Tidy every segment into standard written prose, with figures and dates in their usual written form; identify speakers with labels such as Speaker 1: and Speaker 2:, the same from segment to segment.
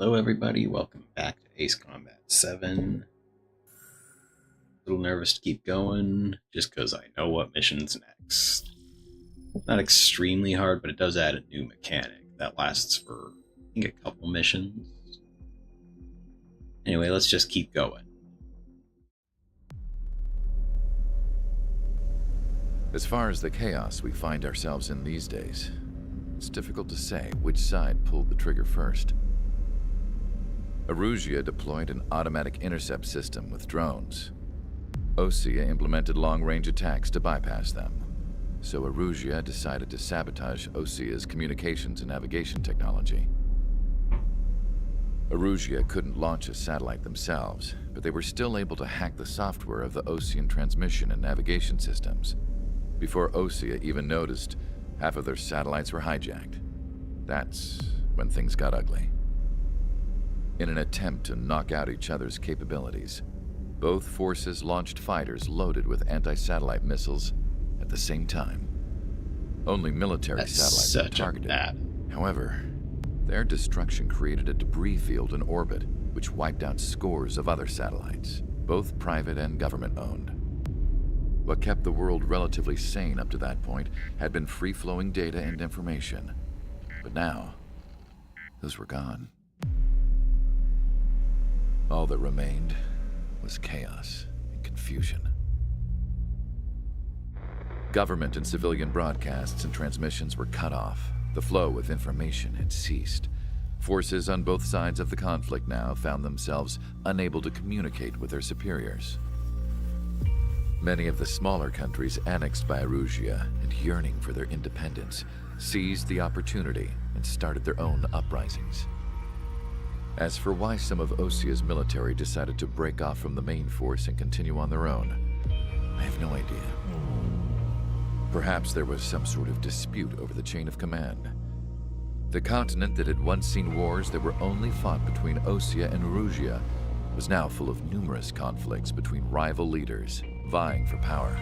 Speaker 1: Hello, everybody. Welcome back to Ace Combat 7. A little nervous to keep going, just because I know what mission's next. Not extremely hard, but it does add a new mechanic that lasts for, I think, a couple missions. Anyway, let's just keep going.
Speaker 2: As far as the chaos we find ourselves in these days, it's difficult to say which side pulled the trigger first. Erusia deployed an automatic intercept system with drones. Osea implemented long-range attacks to bypass them. So Erusia decided to sabotage Osea's communications and navigation technology. Erusia couldn't launch a satellite themselves, but they were still able to hack the software of the Osean transmission and navigation systems. Before Osea even noticed, half of their satellites were hijacked. That's when things got ugly. In an attempt to knock out each other's capabilities, both forces launched fighters loaded with anti-satellite missiles at the same time. Only military satellites were targeted. However, their destruction created a debris field in orbit, which wiped out scores of other satellites, both private and government-owned. What kept the world relatively sane up to that point had been free-flowing data and information. But now, those were gone. All that remained was chaos and confusion. Government and civilian broadcasts and transmissions were cut off. The flow of information had ceased. Forces on both sides of the conflict now found themselves unable to communicate with their superiors. Many of the smaller countries annexed by Erusia and yearning for their independence seized the opportunity and started their own uprisings. As for why some of Osea's military decided to break off from the main force and continue on their own, I have no idea. Perhaps there was some sort of dispute over the chain of command. The continent that had once seen wars that were only fought between Osea and Erusia was now full of numerous conflicts between rival leaders vying for power.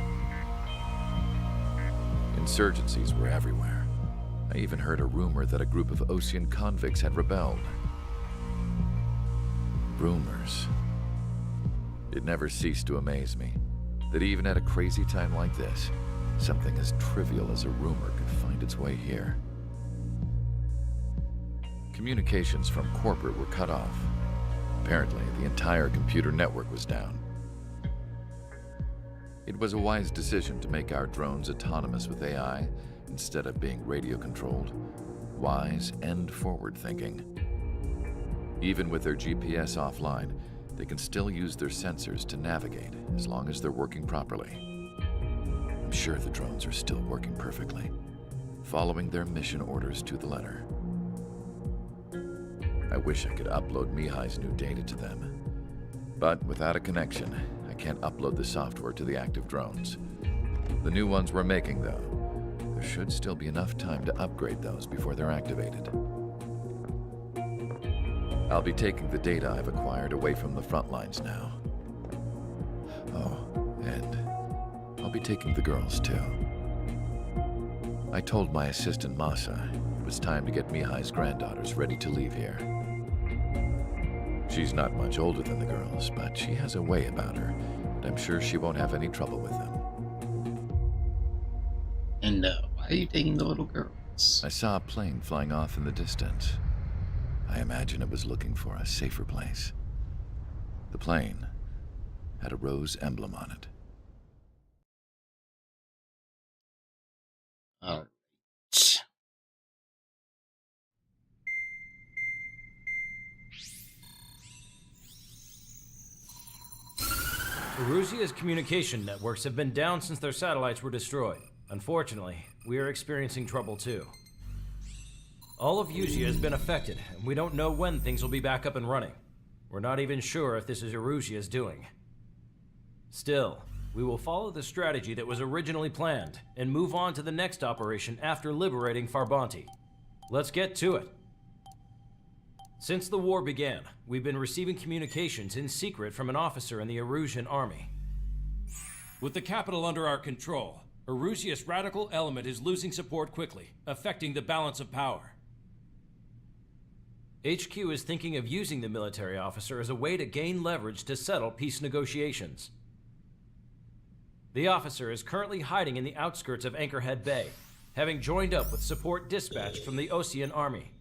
Speaker 2: Insurgencies were everywhere. I even heard a rumor that a group of Osean convicts had rebelled. Rumors. It never ceased to amaze me that even at a crazy time like this, something as trivial as a rumor could find its way here. Communications from corporate were cut off. Apparently, the entire computer network was down. It was a wise decision to make our drones autonomous with AI instead of being radio-controlled. Wise and forward-thinking. Even with their GPS offline, they can still use their sensors to navigate as long as they're working properly. I'm sure the drones are still working perfectly, following their mission orders to the letter. I wish I could upload Mihai's new data to them. But without a connection, I can't upload the software to the active drones. The new ones we're making, though, there should still be enough time to upgrade those before they're activated. I'll be taking the data I've acquired away from the front lines now. Oh, and I'll be taking the girls, too. I told my assistant Masa it was time to get Mihai's granddaughters ready to leave here. She's not much older than the girls, but she has a way about her, and I'm sure she won't have any trouble with them.
Speaker 1: And why are you taking the little girls?
Speaker 2: I saw a plane flying off in the distance. I imagine it was looking for a safer place. The plane had a rose emblem on it.
Speaker 1: All right.
Speaker 3: Erusia's communication networks have been down since their satellites were destroyed. Unfortunately, we are experiencing trouble too. All of Usia has been affected, and we don't know when things will be back up and running. We're not even sure if this is Erusia's doing. Still, we will follow the strategy that was originally planned, and move on to the next operation after liberating Farbanti. Let's get to it. Since the war began, we've been receiving communications in secret from an officer in the Erusian army. With the capital under our control, Erusia's radical element is losing support quickly, affecting the balance of power. HQ is thinking of using the military officer as a way to gain leverage to settle peace negotiations. The officer is currently hiding in the outskirts of Anchorhead Bay, having joined up with support dispatch from the Osean Army.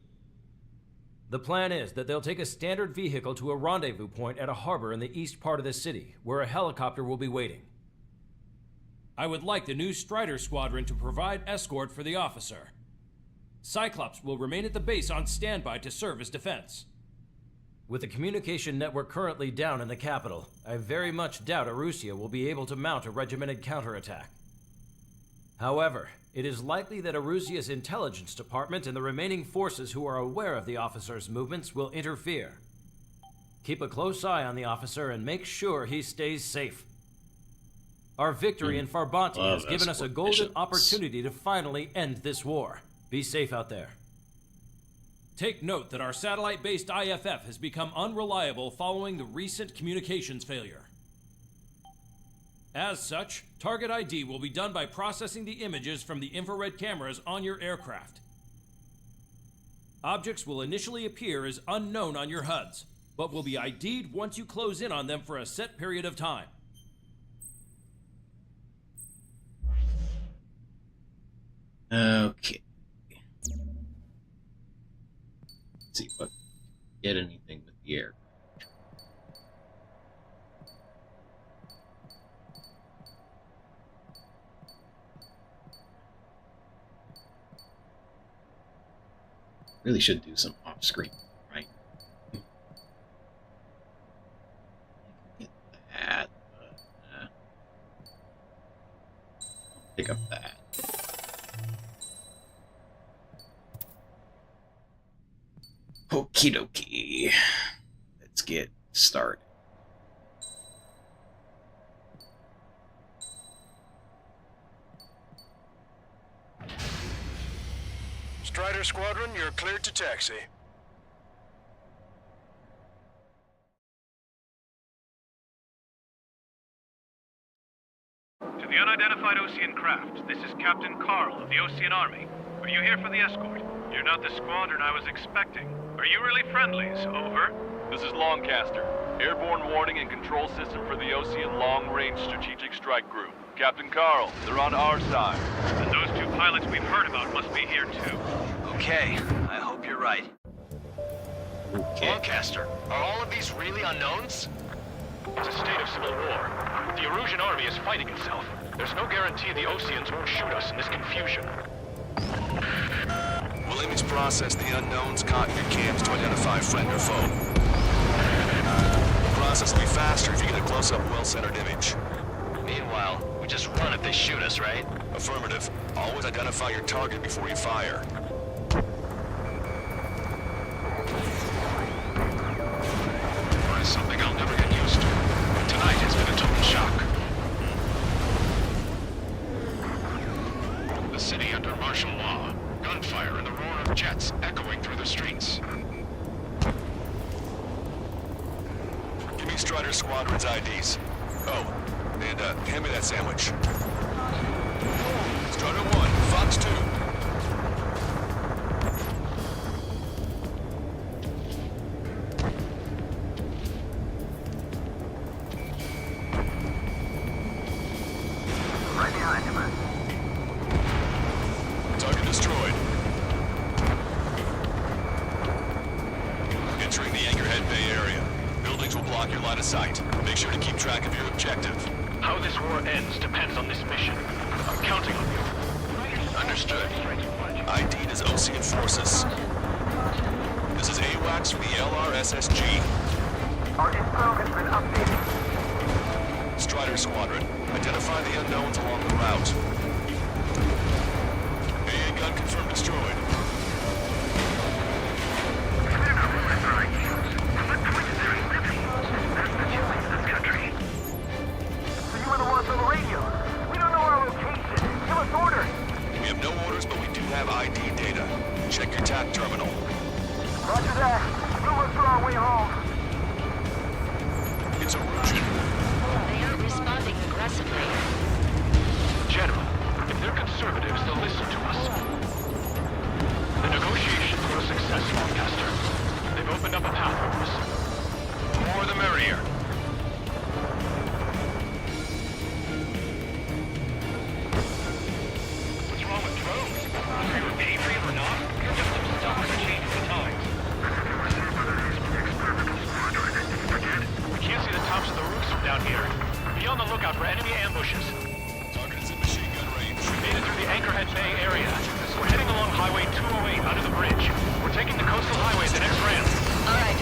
Speaker 3: The plan is that they'll take a standard vehicle to a rendezvous point at a harbor in the east part of the city, where a helicopter will be waiting. I would like the new Strider Squadron to provide escort for the officer. Cyclops will remain at the base on standby to serve as defense. With the communication network currently down in the capital, I very much doubt Erusia will be able to mount a regimented counterattack. However, it is likely that Erusia's intelligence department and the remaining forces who are aware of the officer's movements will interfere. Keep a close eye on the officer and make sure he stays safe. Our victory in Farbanti has given us a golden opportunity to finally end this war. Be safe out there. Take note that our satellite-based IFF has become unreliable following the recent communications failure. As such, target ID will be done by processing the images from the infrared cameras on your aircraft. Objects will initially appear as unknown on your HUDs, but will be ID'd once you close in on them for a set period of time.
Speaker 1: Okay. Let's see if I can get anything with the air. Really should do some off-screen, right? Get that. Pick up that. Okie dokie. Let's get started.
Speaker 4: Strider Squadron, you're cleared to taxi.
Speaker 5: To the unidentified Osean craft, this is Captain Carl of the Osean Army. Are you here for the escort? You're not the squadron I was expecting. Are you really friendlies? Over.
Speaker 6: This is Longcaster. Airborne warning and control system for the Osean Long-Range Strategic Strike Group. Captain Carl, they're on our side.
Speaker 5: And those two pilots we've heard about must be here too.
Speaker 7: Okay, I hope you're right.
Speaker 1: Okay.
Speaker 4: Lancaster, are all of these really unknowns?
Speaker 5: It's a state of civil war. The Erusian army is fighting itself. There's no guarantee the Oseans won't shoot us in this confusion.
Speaker 4: We'll image process the unknowns caught in your cams to identify friend or foe. The process will be faster if you get a close-up, well-centered image.
Speaker 7: Meanwhile, we just run if they shoot us, right?
Speaker 4: Affirmative. Always identify your target before you fire.
Speaker 5: It's something I'll never get used to. Tonight has been a total shock. The city under martial law. Gunfire and the roar of jets echoing through the streets.
Speaker 4: Give me Strider Squadron's IDs. Oh, and hand me that sandwich. Strider 1, Fox 2.
Speaker 8: Right behind him.
Speaker 4: Target destroyed. Entering the Anchorhead Bay area. Buildings will block your line of sight. Make sure to keep track of your objective.
Speaker 5: How this war ends depends on this mission. I'm counting on you.
Speaker 4: Understood. ID'd as Osean forces. This is AWACS from the LRSSG.
Speaker 8: Our info has been updated.
Speaker 4: Strider Squadron, identify the unknowns along the route. AA gun confirmed destroyed.
Speaker 8: You were the ones on the radio. We don't know our location. Give us orders.
Speaker 4: We have no orders, but we do have ID data. Check your TAC terminal.
Speaker 8: Roger that. We'll look for our way home.
Speaker 4: It's Erusian.
Speaker 9: They are responding aggressively.
Speaker 5: General, if they're conservatives, they'll listen to us. The negotiations were a success, Lancaster. opened up a path for us. The more the merrier. What's wrong with drones? Are you a Patriot or not? You're just some stuff to change with the times. We can't see the tops of the roofs from down here. Be on the lookout for enemy ambushes.
Speaker 4: Target is in machine gun range.
Speaker 5: We made it through the Anchorhead Bay area. We're heading along Highway 208 under the bridge. We're taking the coastal highway at the next ramp.
Speaker 9: All right.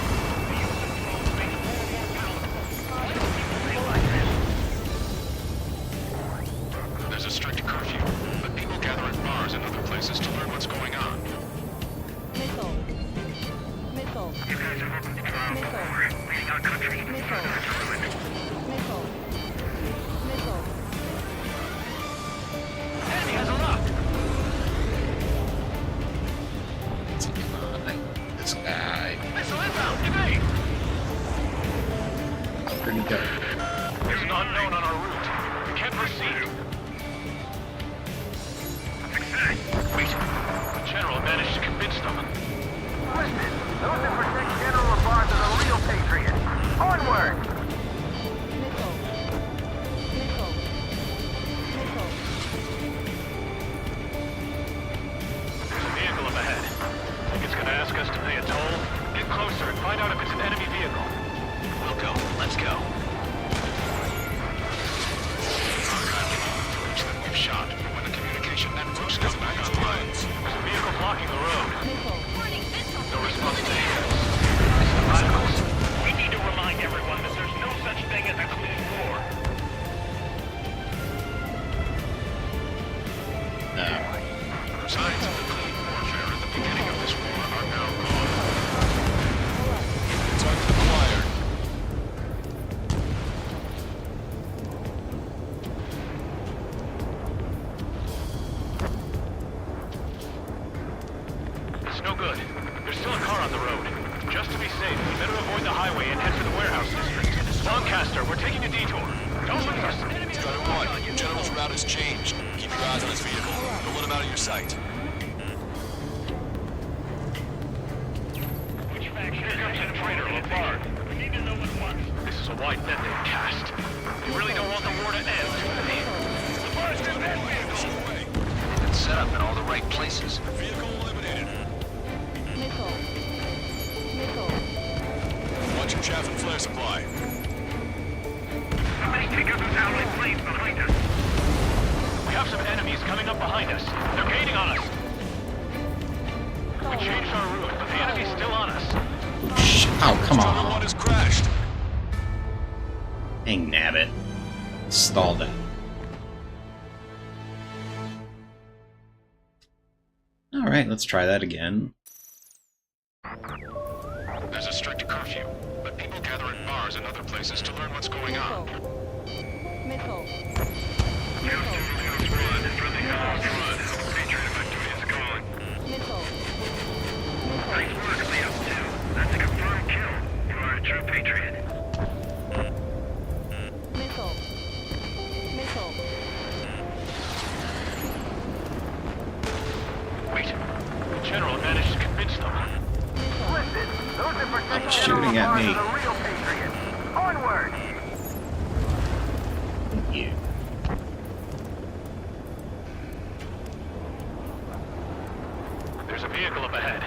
Speaker 4: There's a strict curfew, but people gather at bars and other places to learn what's going on.
Speaker 9: Missile. Missile.
Speaker 8: You guys are welcome to drive over. Leading our country.
Speaker 9: Missile. Missile. Missile.
Speaker 5: Enemy has a lock.
Speaker 1: This guy.
Speaker 5: Missile inbound. Evade.
Speaker 1: Where'd he go?
Speaker 5: There's an unknown on our route. We can't proceed. Wait. The General managed to convince them.
Speaker 8: Listen, those that protect General Labarge are the real patriots. Onward!
Speaker 9: Missile. Missile. Missile.
Speaker 5: There's a vehicle up ahead. Think it's gonna ask us to pay a toll? Get closer and find out if it's an enemy vehicle.
Speaker 7: We'll go. Let's go.
Speaker 4: We've shot, but when the communication networks come back online,
Speaker 5: There's a vehicle blocking the road.
Speaker 9: Missile.
Speaker 5: No response to hands. It's the radicals.
Speaker 8: We need to remind everyone that there's no such thing as a clean war.
Speaker 4: signs of the clean warfare at the beginning of this war are now gone. Target acquired.
Speaker 5: It's no good. There's still a car on the road. Just to be safe, we better avoid the highway and head for the warehouse district. Doncaster, we're taking a detour. Don't lose us.
Speaker 4: Strider 1, General's route has changed. Keep your eyes on his vehicle. Don't let him out of your sight.
Speaker 8: Which faction?
Speaker 5: Here comes the traitor, Labarge.
Speaker 8: We need to know what wants.
Speaker 5: This is a wide net they've cast. They really don't want the war to end.
Speaker 8: Labarge, get that vehicle!
Speaker 4: Away.
Speaker 7: They've been set up in all the right places.
Speaker 4: Vehicle eliminated.
Speaker 9: Missile. Missile.
Speaker 4: Watch your chaff and flare supply.
Speaker 8: Somebody take out those alloy planes behind us.
Speaker 5: We have some enemies coming up behind us. They're gaining on us. We changed our route, but the enemy's still on us.
Speaker 1: Oh, come
Speaker 4: Strider 1
Speaker 1: on.
Speaker 4: has crashed.
Speaker 1: Dang nabbit. Stalled it. Alright, let's try that again.
Speaker 4: There's a strict curfew, but people gather at bars and other places to learn what's going on.
Speaker 9: Missile. Missile.
Speaker 8: Nice work, Leo 2. That's a confirmed kill. You are a true patriot.
Speaker 9: Missile. Missile.
Speaker 5: Wait. The General managed to convince them.
Speaker 8: Listen, those that protect
Speaker 1: Shooting
Speaker 8: General
Speaker 1: at
Speaker 8: Labarge
Speaker 1: me.
Speaker 8: are the real patriots. Onward!
Speaker 1: Thank you.
Speaker 5: There's a vehicle up ahead.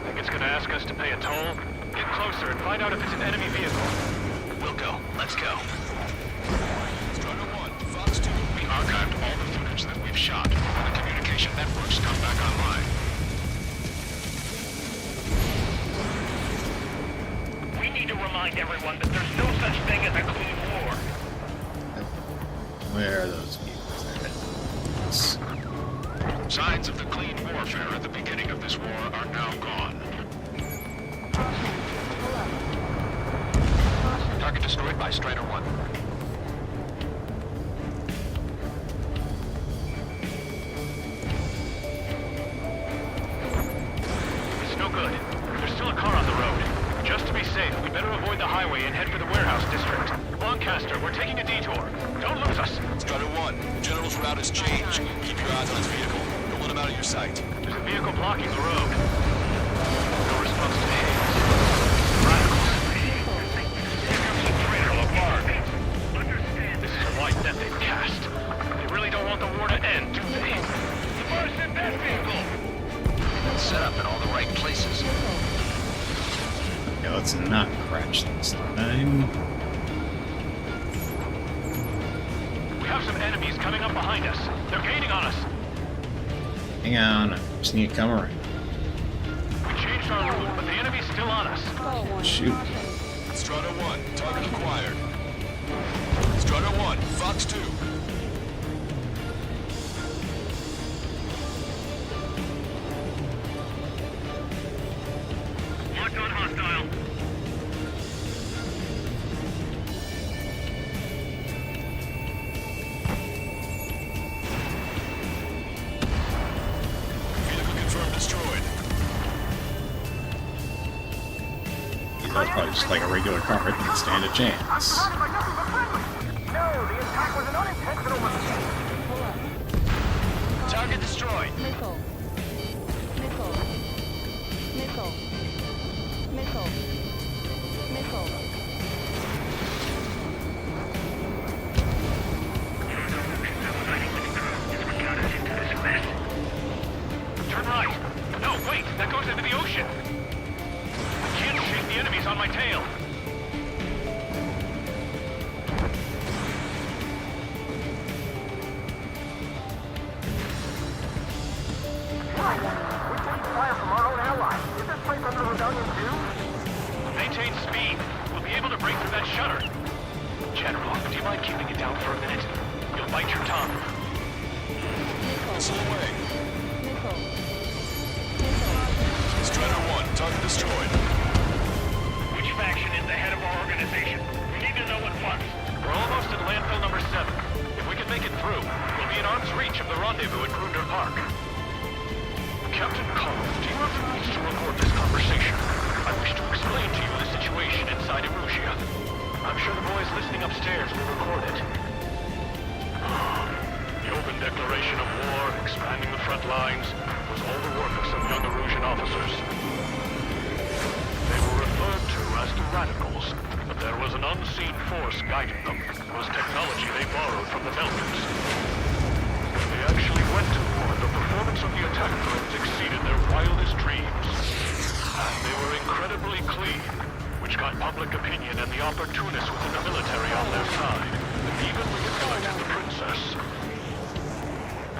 Speaker 5: Think it's gonna ask us to pay a toll? Get closer and find out if it's an enemy vehicle.
Speaker 7: We'll go. Let's go.
Speaker 4: Strider 1, Fox 2. We archived all the footage that we've shot when the communication networks come back online.
Speaker 8: We need to remind everyone that there's no such thing as a clean war.
Speaker 1: Where are those people?
Speaker 4: Signs of the clean warfare at the beginning of this war are now gone.
Speaker 7: Target destroyed by Strider 1.
Speaker 5: It's no good. There's still a car on the road. Just to be safe, we better avoid the highway and head for the warehouse district. Lancaster, we're taking a detour. Don't lose us.
Speaker 4: Strider 1, General's route has changed. Keep your eyes on his vehicle. Don't let him out of your sight.
Speaker 5: There's a vehicle blocking the road. No response to hands. We have some enemies coming up behind us. They're gaining on us.
Speaker 1: Hang on, I just need to come around.
Speaker 5: We changed our route, but the enemy's still on us.
Speaker 9: Go 1.
Speaker 1: Shoot.
Speaker 9: Caution.
Speaker 4: Strider 1, target acquired. Strider 1, Fox 2.
Speaker 8: Locked on hostile.
Speaker 4: Vehicle confirmed destroyed.
Speaker 1: That's probably just like a regular car. It didn't stand a chance.
Speaker 7: Target destroyed.
Speaker 9: Missile. Missile. Missile. Missile. Missile.
Speaker 5: Turn right. No, wait, that goes into the ocean. I can't shake the enemies on my tail. Maintain speed. We'll be able to break through that shutter. General, do you mind keeping it down for a minute? You'll bite your tongue.
Speaker 4: Missile away.
Speaker 9: Missile. Missile.
Speaker 4: Strider 1, target destroyed.
Speaker 8: Which faction is the head of our organization? We need to know at once.
Speaker 5: We're almost at landfill number 7. If we can make it through, we'll be in arm's reach of the rendezvous at Grunder Park. Captain Carl, do you have the means to record this conversation? I wish to explain to you the situation inside Erusia. I'm sure the boys listening upstairs will record it. The open declaration of war, expanding the front lines, was all the work of some young Erusian officers. They were referred to as the Radicals, but there was an unseen force guiding them. It was technology they borrowed from the Belkans. When they actually went to war, the performance of the attack drones exceeded their wildest dreams. And they were incredibly clean, which got public opinion and the opportunists within the military on their side, even manipulated the princess.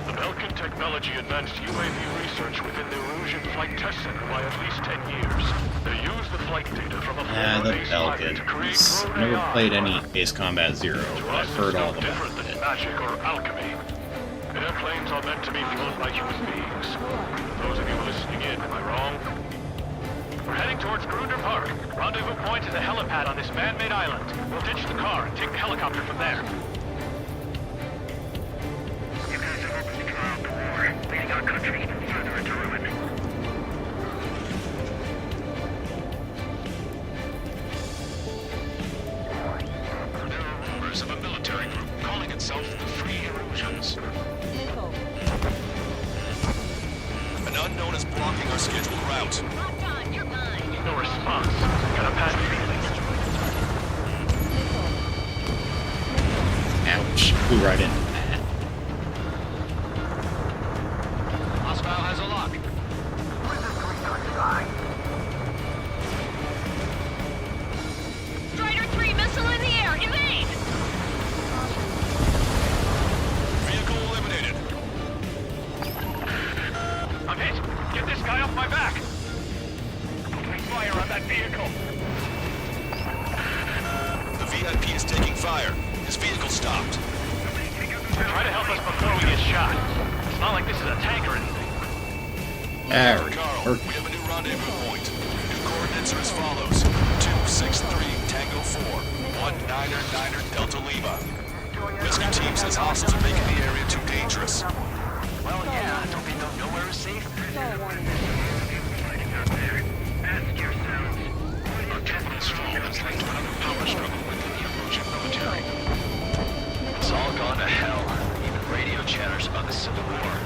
Speaker 5: The Belkan technology advanced UAV research within the Erusian Flight Test Center by at least 10 years. They used the flight data from a former
Speaker 1: The
Speaker 5: ace pilot to create
Speaker 1: Belkans.
Speaker 5: drone
Speaker 1: Never
Speaker 5: AI.
Speaker 1: played any Ace Combat Zero,
Speaker 5: To
Speaker 1: but I've
Speaker 5: us,
Speaker 1: heard
Speaker 5: it's
Speaker 1: all
Speaker 5: no
Speaker 1: about
Speaker 5: different than
Speaker 1: it.
Speaker 5: magic or alchemy. Airplanes are meant to be flown by human beings. Those of you listening in, am I wrong? We're heading towards Grunder Park. Rendezvous point is a helipad on this man-made island. We'll ditch the car and take the helicopter from there.
Speaker 8: You guys are hoping to draw out the war, leading our country even further into ruin.
Speaker 4: There are rumors of a military group calling itself the Free Erusians.
Speaker 9: Missile.
Speaker 4: An unknown is blocking our scheduled route.
Speaker 9: Locked on. You're mine.
Speaker 5: No response. Got a bad feeling.
Speaker 9: Missile.
Speaker 1: Ouch. Flew right into that.
Speaker 7: Hostile has a lock.
Speaker 9: Strider 3, missile in the air. Evade.
Speaker 4: Vehicle eliminated.
Speaker 5: I'm hit. Get this guy off my back.
Speaker 8: Opening fire on that vehicle.
Speaker 4: The VIP is taking fire. His vehicle stopped.
Speaker 5: Try to help us before we get shot. It's not like this is a tank or anything.
Speaker 1: There we
Speaker 4: Carl,
Speaker 1: go.
Speaker 4: we have a new rendezvous point. New coordinates are as follows. 263 Tango 4, 1999 Delta Lima. Rescue team says hostiles are making the area too dangerous.
Speaker 7: Well, yeah, don't they know nowhere is safe?
Speaker 9: Stall warning.
Speaker 8: Fighting out there. Ask yourselves.
Speaker 4: Our capital's fall has led to another power struggle within the Erusian military.
Speaker 7: It's all gone to hell. Even radio chatters about the Civil War.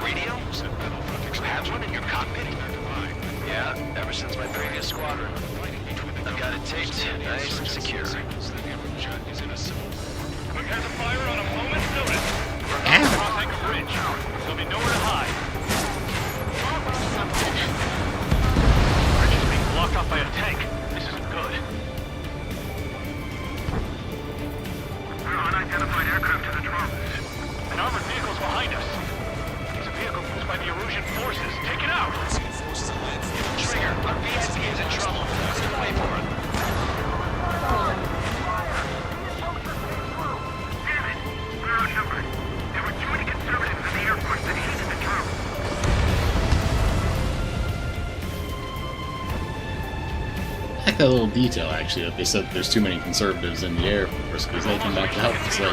Speaker 7: Radio? You have one in your cockpit? Yeah, ever since my previous squadron. I've got it taped, nice and secure.
Speaker 5: Quick has a fire on a moment's notice. We're about to cross Anchor Bridge. There'll be nowhere to hide. We're just being blocked off by a tank. This isn't good.
Speaker 7: Our VSP is in trouble. What's the way for it?
Speaker 8: Damn it! We're outnumbered. There were too many conservatives in the Air Force that hated the tunnel.
Speaker 1: I like that little detail, actually, that they said there's too many conservatives in the Air Force because they come back to help. It's like,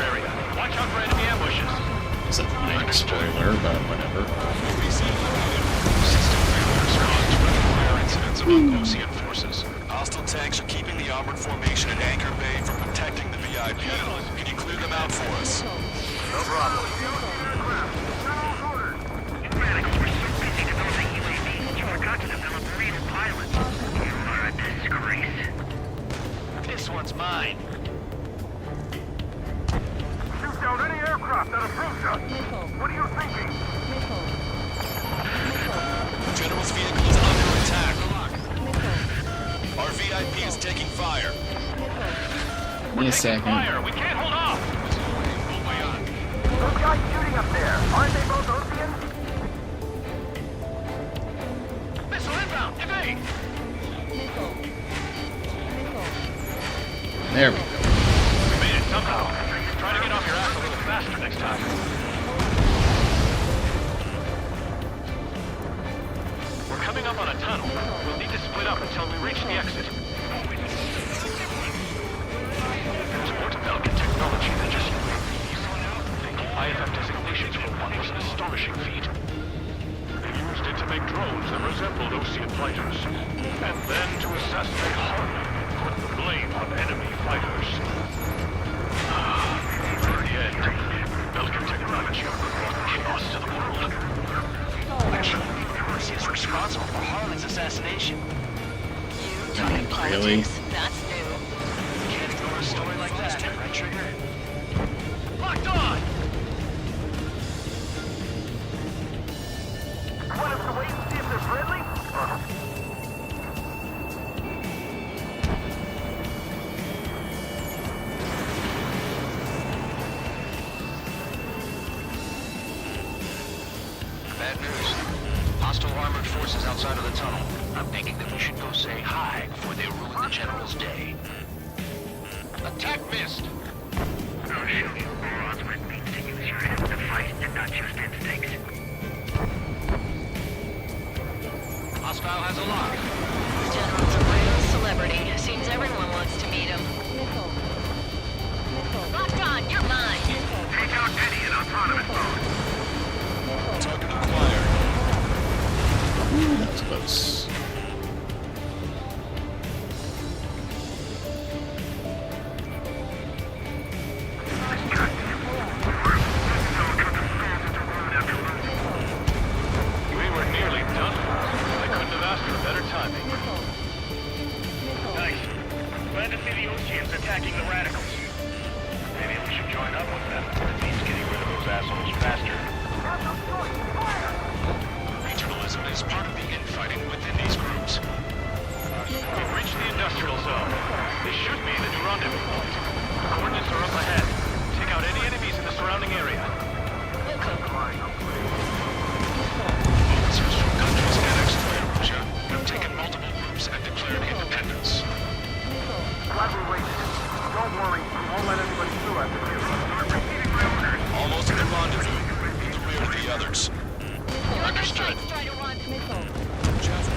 Speaker 5: Watch out for enemy ambushes.
Speaker 1: it's a minor spoiler, but whatever.
Speaker 4: System failures caused direct fire incidents among Osean forces. Hostile tanks are keeping the armored formation at Anchor Bay from protecting the VIP. Can you clear them out for us?
Speaker 8: No problem. You radicals were so busy developing UAVs, you forgot to develop real pilots. You are a disgrace.
Speaker 7: This one's mine.
Speaker 8: Shoot down any aircraft that approach us. What are you thinking?
Speaker 4: General's vehicle is under attack. Our VIP is taking fire.
Speaker 1: Give me a second.
Speaker 5: Fire! We can't hold off!
Speaker 8: Those guys shooting up there, aren't they both Oseans?
Speaker 5: Missile inbound! Evade!
Speaker 1: There we go.
Speaker 5: We made it somehow. Try to get off your ass a little faster next time. We're coming up on a tunnel. We'll need to split up until we reach the exit. There's more to Belkin technology than just UAVs. The IFF designations for one was an astonishing feat. They used it to make drones that resembled Osean fighters, and then to assassinate Harlan, put the blame on enemy fighters. In the end, Belkin technology brought chaos to the world.
Speaker 7: Actually, Percy is responsible for Harlan's assassination.
Speaker 9: You talking
Speaker 1: Really?
Speaker 9: politics? That's new.
Speaker 7: Can't ignore a story like that, right, Trigger?
Speaker 5: Locked on!
Speaker 8: Want us to wait and see if they're friendly?
Speaker 7: Bad news. Hostile armored forces outside of the tunnel. I'm thinking that we should go say hi before they ruin the General's day. Attack missed!
Speaker 8: I'll show you morons what it means to use your head to fight and not just instincts.
Speaker 7: Hostile has a lock.
Speaker 9: General's a real celebrity. Seems everyone wants to meet him. Locked on, you're mine.
Speaker 8: Take out Eddie in autonomous mode.
Speaker 4: Target acquired.
Speaker 1: Ooh, that was close.
Speaker 5: We were nearly done. I couldn't have asked for better timing.
Speaker 8: Nice. Glad to see the Oseans attacking the radicals. Maybe we should join up with them. It means getting rid of those assholes faster.
Speaker 4: Regionalism is part of the infighting within these groups.
Speaker 5: We've reached the industrial zone. This should be the new rendezvous point. Coordinates are up ahead. Take out any enemies in the surrounding area.
Speaker 4: Officers from countries annexed to Eurasia have taken multiple groups and declared independence.
Speaker 8: Glad we waited. Don't worry, we won't let anybody through after this. Receiving my orders.
Speaker 4: Almost at the rendezvous. In the rear of the others.
Speaker 9: Understood. Strider 1.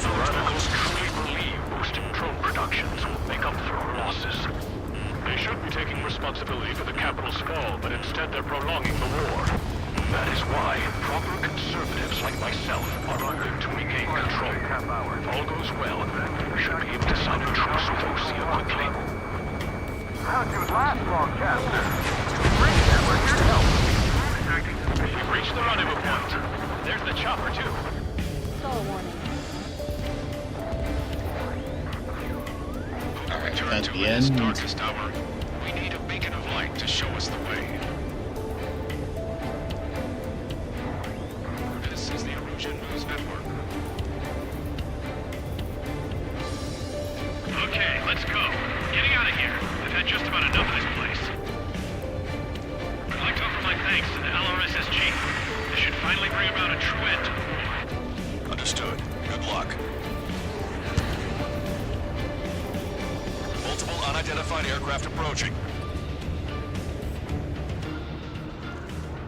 Speaker 5: The radicals truly believe boosting drone productions will make up for our losses. They should be taking responsibility for the capital's fall, but instead they're prolonging the war. That is why proper conservatives like myself are urging to regain control. If all goes well, we should be able to sign a truce with Osea quickly.
Speaker 8: How'd you last long, Caster? Great, we're here to help.
Speaker 5: We've reached the rendezvous point. There's the chopper, too.
Speaker 1: Alright,
Speaker 4: Return
Speaker 1: at
Speaker 4: to
Speaker 1: the
Speaker 4: its
Speaker 1: end.
Speaker 4: darkest hour. We need a beacon of light to show us the way. This is the Erosion News Network.
Speaker 8: Okay, let's go. Getting out of here. I've had just about enough of this place. I'd like to offer my thanks to the LRS's chief. This should finally bring about a true end to the war.
Speaker 4: Understood. Good luck. Unidentified aircraft approaching.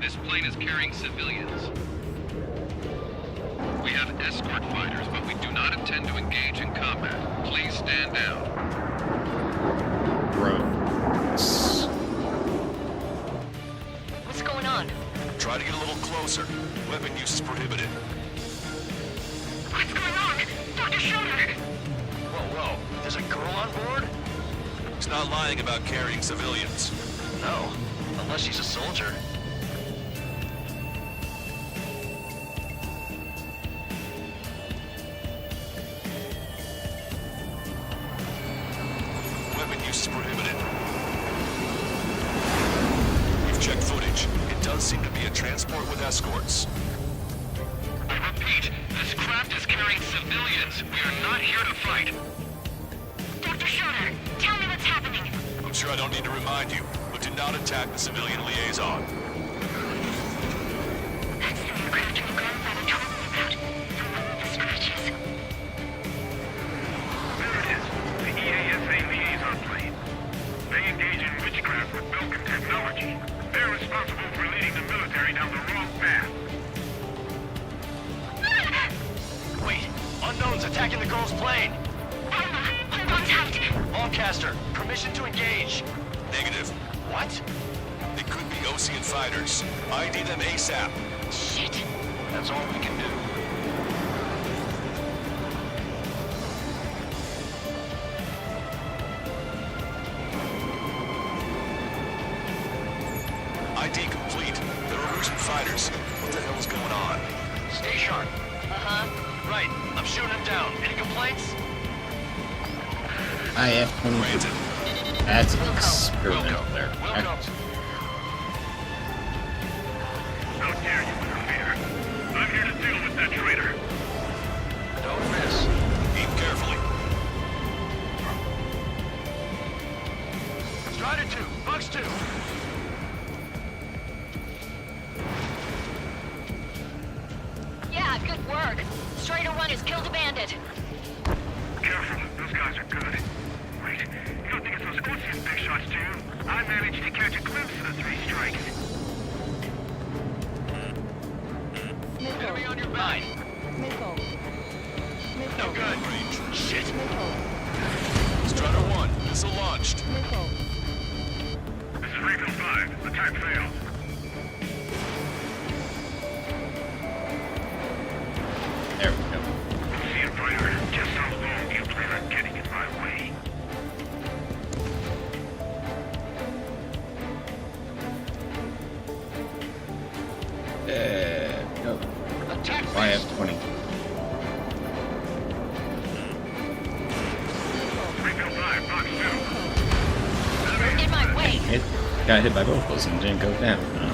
Speaker 8: This plane is carrying civilians. We have escort fighters, but we do not intend to engage in combat. Please stand down.
Speaker 1: Gross.
Speaker 9: What's going on?
Speaker 4: Try to get a little closer. Weapon use is prohibited.
Speaker 8: What's going on? Dr. Schroeder!
Speaker 7: Whoa. There's a girl on board?
Speaker 4: He's not lying about carrying civilians.
Speaker 7: No. Unless she's a soldier.
Speaker 4: Weapon use is prohibited. We've checked footage. It does seem to be a transport with escorts.
Speaker 8: I repeat, this craft is carrying civilians. We are not here to fight. Dr. Schroeder, tell me what's happening.
Speaker 4: I'm sure I don't need to remind you, but do not attack the civilian liaison.
Speaker 8: That's the aircraft your grandfather told me about. The one with the scratches. There it is. The EASA liaison plane. They engage in witchcraft with Belkin technology. They're responsible for leading the military down the wrong path.
Speaker 7: Wait, unknowns attacking the girl's plane.
Speaker 8: Alma, hold on tight.
Speaker 7: Lancaster, permission to engage.
Speaker 4: Negative.
Speaker 7: What?
Speaker 4: They could be Osean fighters. ID them ASAP.
Speaker 7: Shit. That's all we can do.
Speaker 4: ID complete. They're Erusian fighters. What the hell is going on?
Speaker 7: Stay sharp.
Speaker 9: Uh-huh.
Speaker 7: Right, I'm shooting him down. Any complaints?
Speaker 1: IF-22.
Speaker 4: Granted.
Speaker 1: That's an experimental there.
Speaker 7: Welcome.
Speaker 8: How dare you interfere? I'm here to deal with that traitor.
Speaker 7: Don't miss.
Speaker 4: Aim carefully.
Speaker 7: Strider 2, Bucks 2.
Speaker 9: Yeah, good work. Strider 1 has killed a bandit.
Speaker 8: Careful, those guys are good. Wait, you don't think it's those Osean big shots, do you? I managed to catch a glimpse of the 3 strikes.
Speaker 7: Enemy on your back. No good.
Speaker 4: Range.
Speaker 7: Shit.
Speaker 4: Strider 1, missile launched.
Speaker 8: This is Refill 5. Attack failed.
Speaker 1: There we go.
Speaker 8: Osean fighter, just how long you plan on getting in my way?
Speaker 1: Go.
Speaker 7: Attack
Speaker 1: IF-20.
Speaker 8: Refill 5, box 2.
Speaker 9: You're in my way.
Speaker 1: It got hit by both of those and didn't go down. Huh?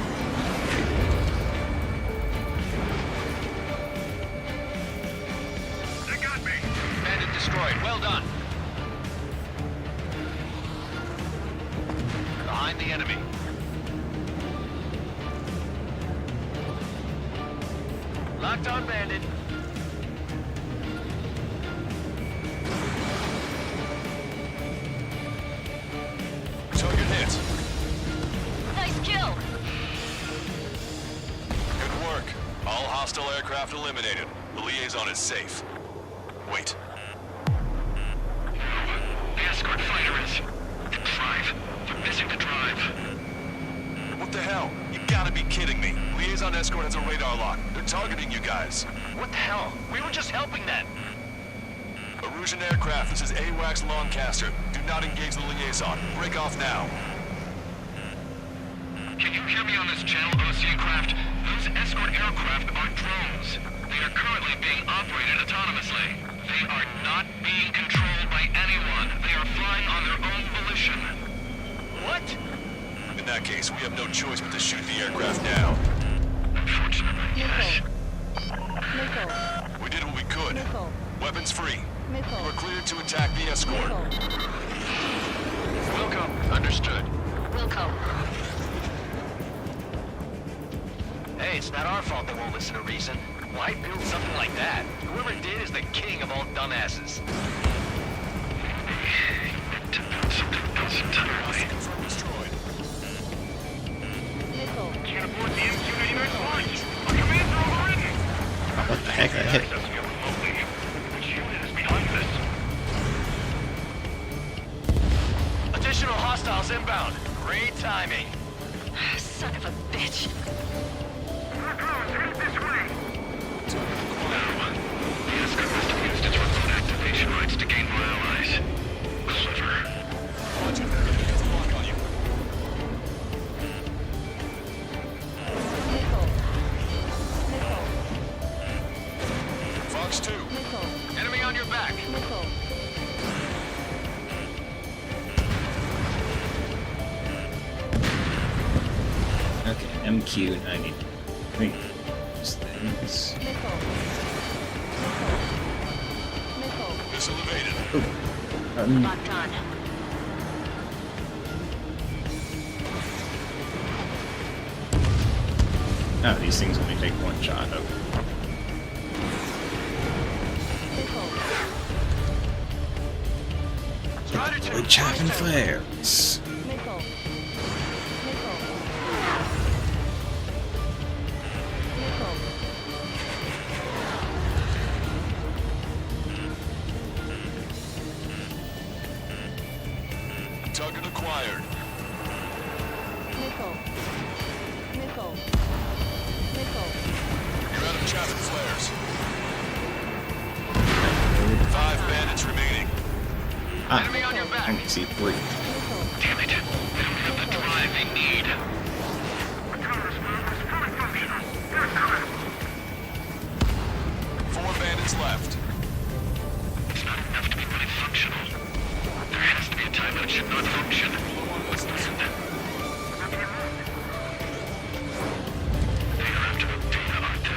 Speaker 8: They got me.
Speaker 7: Bandit destroyed. Well done. Behind the enemy. Locked on bandit.
Speaker 4: Target hit.
Speaker 9: Nice kill.
Speaker 4: Good work. All hostile aircraft eliminated. The liaison is safe. Wait.
Speaker 8: The escort fighter is... the drive. They're missing the drive.
Speaker 4: What the hell? You gotta be kidding me. Liaison escort has a radar lock. They're targeting you guys.
Speaker 7: What the hell? We were just helping them.
Speaker 4: Erusian aircraft, this is AWACS Lancaster. Do not engage the liaison. Break off now.
Speaker 8: Can you hear me on this channel, Osean craft? Those escort aircraft are drones. They are currently being operated autonomously. They are not being controlled by anyone. They are flying on their own volition.
Speaker 7: What?
Speaker 4: In that case, we have no choice but to shoot the aircraft down.
Speaker 8: Unfortunately, yes.
Speaker 4: We did what we could. Weapons free. We're cleared to attack the escort.
Speaker 7: Welcome. Understood.
Speaker 9: Wilco.
Speaker 7: Hey, it's not our fault they won't listen to reason. Why build something like that? Whoever did is the king of all dumbasses.
Speaker 8: To build something
Speaker 5: us entirely. Can't afford the MQ-99 launch. Our commands are overridden.
Speaker 1: What the heck? That hit.
Speaker 5: Accessing it remotely. Which unit is behind this?
Speaker 7: Additional hostiles inbound. Great timing.
Speaker 9: Son of a bitch.
Speaker 5: Headed this way. Now, the escort must have used its remote activation rights to gain more allies. Clever.
Speaker 4: Roger that. There's a lock on you. Fox 2.
Speaker 7: Enemy on your back.
Speaker 1: Okay, MQ-90. Wait, these things.
Speaker 4: Missile evaded.
Speaker 9: Locked on.
Speaker 1: Oh, these things only take one shot. Okay.
Speaker 7: Strider 2.
Speaker 1: We're chopping flares.
Speaker 4: Target acquired. You're out of traffic flares. 5 bandits remaining.
Speaker 7: Enemy on your back.
Speaker 1: I can see 3.
Speaker 5: Damn it. They don't have the drive they need.
Speaker 4: Four bandits left.
Speaker 5: It's not enough to be fully functional. There has to be a time when it should not function. They are after the data, aren't they?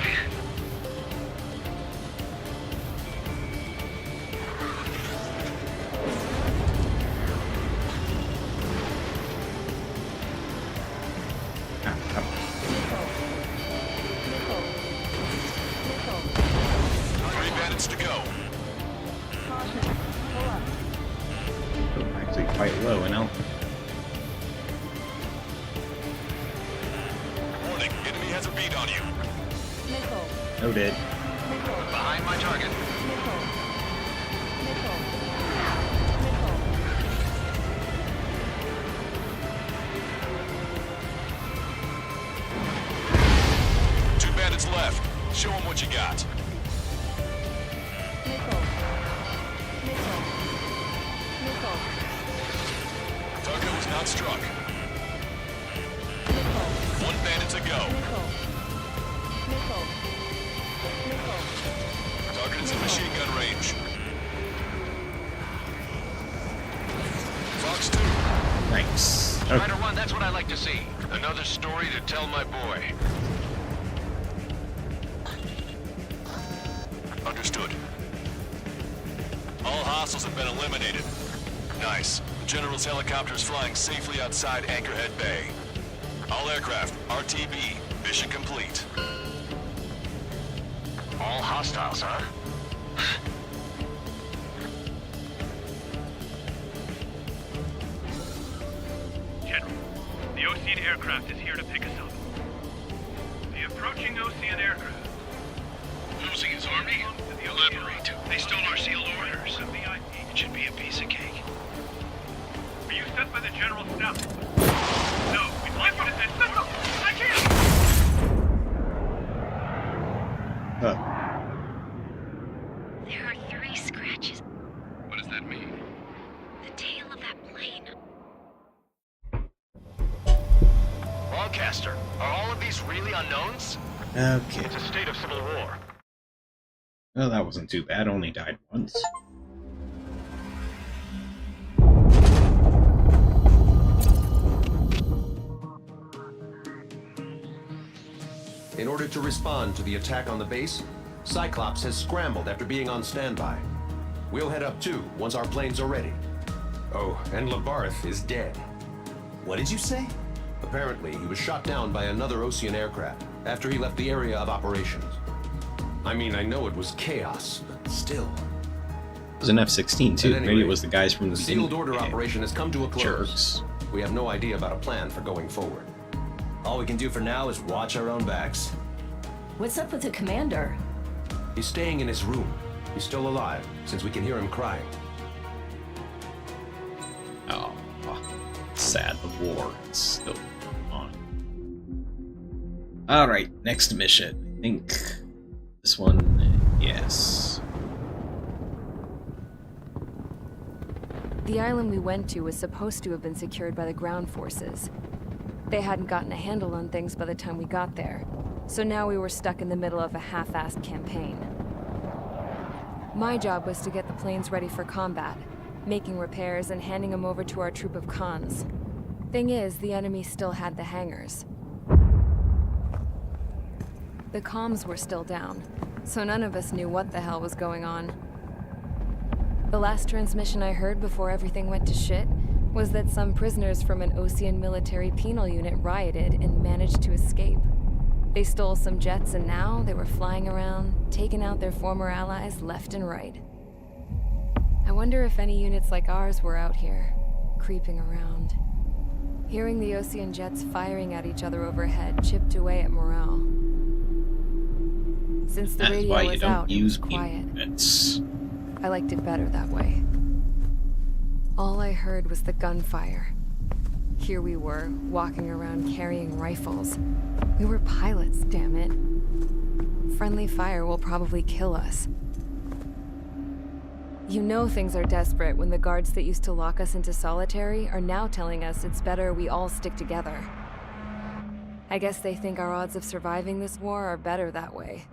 Speaker 4: Three bandits to go.
Speaker 1: Actually quite low and out.
Speaker 4: Warning, enemy has a beat on you.
Speaker 1: Noted.
Speaker 7: Behind my target.
Speaker 4: Two bandits left. Show them what you got. Target was not struck. One bandit to go. Target is in machine gun range. Fox 2.
Speaker 1: Nice.
Speaker 7: Strider
Speaker 1: Okay.
Speaker 7: 1, that's what I like to see. Another story to tell my boy.
Speaker 4: Understood. All hostiles have been eliminated. Nice. The General's helicopter is flying safely outside Anchorhead Bay. All aircraft, RTB, mission complete.
Speaker 7: All hostiles, huh?
Speaker 5: General, the Osean aircraft is here to pick us up. The approaching Osean aircraft.
Speaker 8: Losing his army? Elaborate. They stole our sealed orders. It should be a piece of cake.
Speaker 5: Were you sent by the General's staff? No, we'd like you to send system! I can't!
Speaker 9: There are 3 scratches.
Speaker 8: What does that mean?
Speaker 9: The tail of that plane.
Speaker 7: Broadcaster, are all of these really unknowns?
Speaker 1: Okay.
Speaker 5: It's a state of civil war.
Speaker 1: Well, that wasn't too bad. Only died once.
Speaker 10: In order to respond to the attack on the base, Cyclops has scrambled after being on standby. We'll head up too, once our planes are ready. Oh, and Labarth is dead. What did you say? Apparently, he was shot down by another Osean aircraft after he left the area of operations. I mean, I know it was chaos, but still.
Speaker 1: It was an F-16 too.
Speaker 10: At any
Speaker 1: Maybe it
Speaker 10: rate,
Speaker 1: was the guys from
Speaker 10: The
Speaker 1: the beginning.
Speaker 10: sealed order operation has come to a close.
Speaker 1: Jerks.
Speaker 10: We have no idea about a plan for going forward.
Speaker 11: All we can do for now is watch our own backs.
Speaker 12: What's up with the commander?
Speaker 10: He's staying in his room. He's still alive, since we can hear him crying.
Speaker 1: Oh, sad. The war is still on. Alright, next mission. I think this one, yes.
Speaker 13: The island we went to was supposed to have been secured by the ground forces. They hadn't gotten a handle on things by the time we got there, so now we were stuck in the middle of a half-assed campaign. My job was to get the planes ready for combat, making repairs and handing them over to our troop of cons. Thing is, the enemy still had the hangars. The comms were still down, so none of us knew what the hell was going on. The last transmission I heard before everything went to shit was that some prisoners from an Osean military penal unit rioted and managed to escape. They stole some jets and now they were flying around, taking out their former allies left and right. I wonder if any units like ours were out here, creeping around. Hearing the Osean jets firing at each other overhead chipped away at morale. Since the radio
Speaker 1: why you
Speaker 13: was
Speaker 1: don't
Speaker 13: out, it was
Speaker 1: use
Speaker 13: quiet.
Speaker 1: units.
Speaker 13: I liked it better that way. All I heard was the gunfire. Here we were, walking around carrying rifles. We were pilots, damn it. Friendly fire will probably kill us. You know things are desperate when the guards that used to lock us into solitary are now telling us it's better we all stick together. I guess they think our odds of surviving this war are better that way.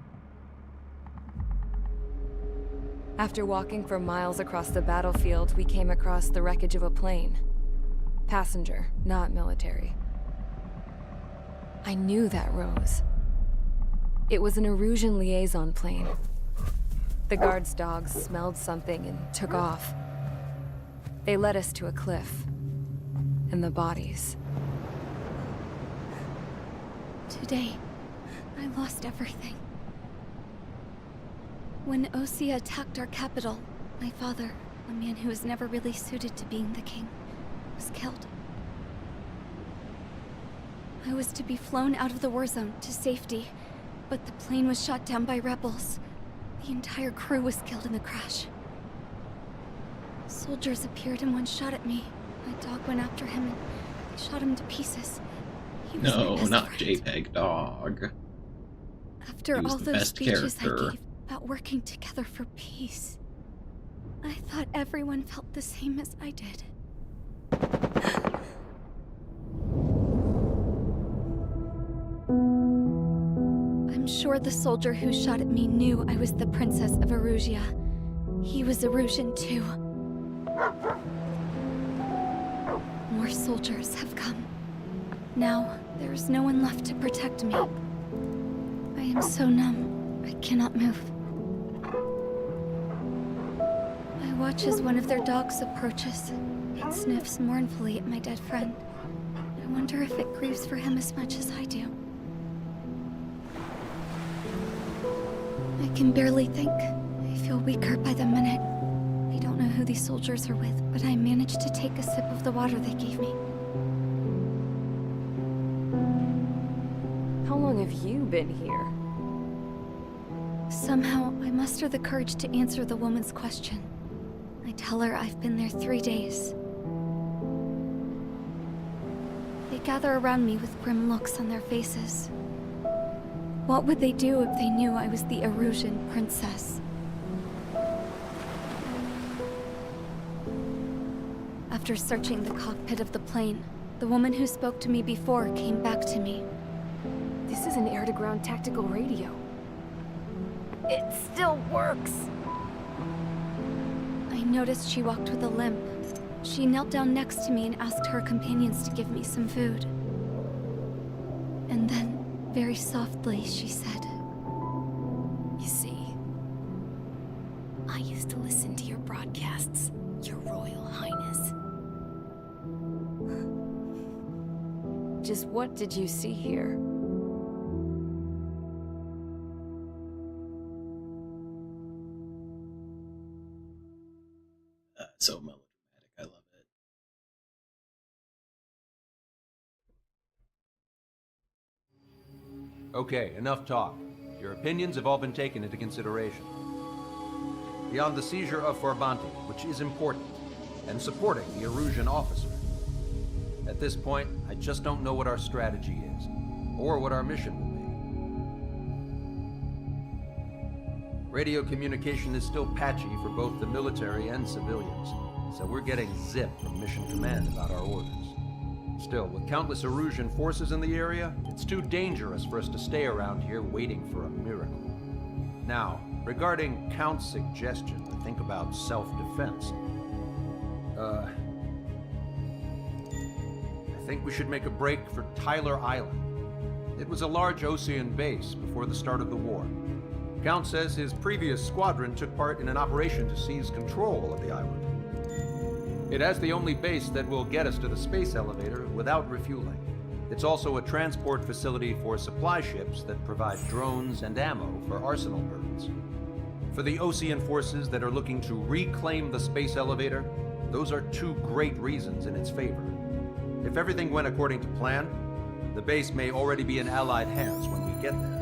Speaker 13: After walking for miles across the battlefield, we came across the wreckage of a plane. Passenger, not military. I knew that rose. It was an Erusian liaison plane. The guard's dogs smelled something and took off. They led us to a cliff. And the bodies.
Speaker 14: Today, I lost everything. When Osea attacked our capital, my father, a man who was never really suited to being the king, was killed. I was to be flown out of the war zone to safety, but the plane was shot down by rebels. The entire crew was killed in the crash. Soldiers appeared and one shot at me. My dog went after him and shot him to pieces. He was
Speaker 1: No,
Speaker 14: my best
Speaker 1: not
Speaker 14: friend.
Speaker 1: JPEG dog.
Speaker 14: After
Speaker 1: He was
Speaker 14: all
Speaker 1: the
Speaker 14: those
Speaker 1: best
Speaker 14: speeches
Speaker 1: character.
Speaker 14: I gave about working together for peace, I thought everyone felt the same as I did. I'm sure the soldier who shot at me knew I was the Princess of Erusia. He was Erusian too. More soldiers have come. Now, there is no one left to protect me. I am so numb, I cannot move. I watch as one of their dogs approaches. It sniffs mournfully at my dead friend. I wonder if it grieves for him as much as I do. I can barely think. I feel weaker by the minute. I don't know who these soldiers are with, but I managed to take a sip of the water they gave me.
Speaker 13: How long have you been here?
Speaker 14: Somehow, I muster the courage to answer the woman's question. I tell her I've been there 3 days. They gather around me with grim looks on their faces. What would they do if they knew I was the Erusian princess? After searching the cockpit of the plane, the woman who spoke to me before came back to me.
Speaker 13: This is an air-to-ground tactical radio. It still works!
Speaker 14: I noticed she walked with a limp. She knelt down next to me and asked her companions to give me some food. And then, very softly, she said,
Speaker 13: You see, I used to listen to your broadcasts, Your Royal Highness. Just what did you see here?
Speaker 15: Okay, enough talk. Your opinions have all been taken into consideration. Beyond the seizure of Farbanti, which is important, and supporting the Erusian officer. At this point, I just don't know what our strategy is, or what our mission will be. Radio communication is still patchy for both the military and civilians, so we're getting zip from Mission Command about our orders. Still, with countless Erusian forces in the area, it's too dangerous for us to stay around here waiting for a miracle. Now, regarding Count's suggestion to think about self-defense, I think we should make a break for Tyler Island. It was a large Osean base before the start of the war. Count says his previous squadron took part in an operation to seize control of the island. It has the only base that will get us to the space elevator without refueling. It's also a transport facility for supply ships that provide drones and ammo for arsenal birds. For the Osean forces that are looking to reclaim the space elevator, those are two great reasons in its favor. If everything went according to plan, the base may already be in Allied hands when we get there.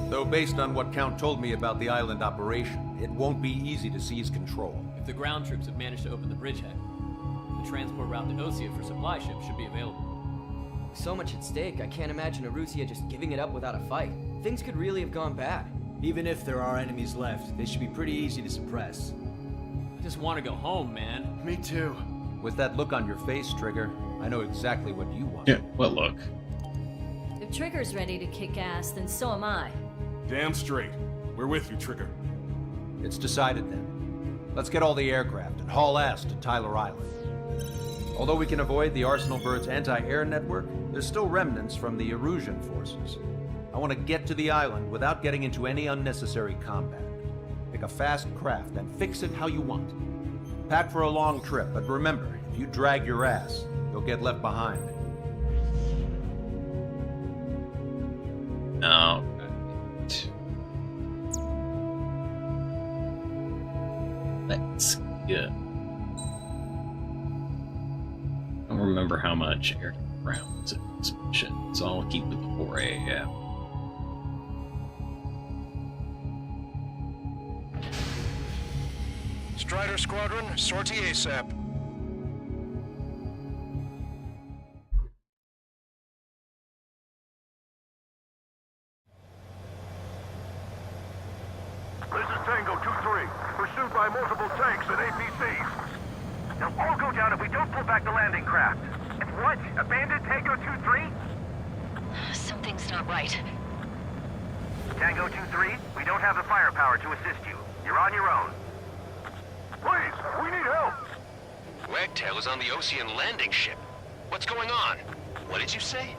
Speaker 15: Though based on what Count told me about the island operation, it won't be easy to seize control.
Speaker 16: If the ground troops have managed to open the bridgehead, the transport route to Osea for supply ships should be available.
Speaker 17: So much at stake, I can't imagine Erusia just giving it up without a fight. Things could really have gone bad.
Speaker 18: Even if there are enemies left, they should be pretty easy to suppress.
Speaker 16: I just want to go home, man.
Speaker 18: Me too.
Speaker 15: With that look on your face, Trigger, I know exactly what you want.
Speaker 1: Yeah, what look?
Speaker 12: If Trigger's ready to kick ass, then so am I.
Speaker 4: Damn straight. We're with you, Trigger.
Speaker 15: It's decided then. Let's get all the aircraft and haul ass to Tyler Island. Although we can avoid the Arsenal Bird's anti-air network, there's still remnants from the Erusian forces. I want to get to the island without getting into any unnecessary combat. Pick a fast craft and fix it how you want. Pack for a long trip, but remember, if you drag your ass, you'll get left behind.
Speaker 1: No. Let's go. I don't remember how much air to ground is in this mission, so I'll keep with the 4A, yeah.
Speaker 5: Strider Squadron, sortie ASAP. This is Tango 2-3, pursued by multiple tanks and APCs.
Speaker 8: They'll all go down if we don't pull back the landing craft. And what? Abandoned Tango 2-3?
Speaker 9: Something's not right.
Speaker 8: Tango 2-3, we don't have the firepower to assist you. You're on your own.
Speaker 5: Please, we need help!
Speaker 7: Wagtail is on the Osean landing ship. What's going on? What did you say?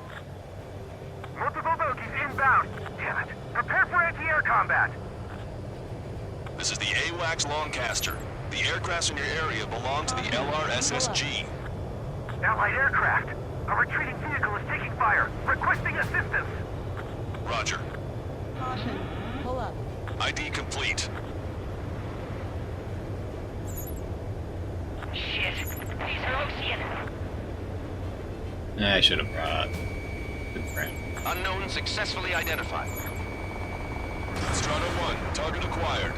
Speaker 8: Multiple bogies inbound. Damn it. Prepare for anti-air combat.
Speaker 4: This is the AWACS Longcaster. The aircrafts in your area belong to the LRSSG.
Speaker 8: Allied aircraft. A retreating vehicle is taking fire. Requesting assistance.
Speaker 4: Roger.
Speaker 19: Caution. Pull up.
Speaker 4: ID complete.
Speaker 8: Shit. These are Osean.
Speaker 1: I should have brought the ground.
Speaker 7: Unknown successfully identified.
Speaker 4: Strata 1, target acquired.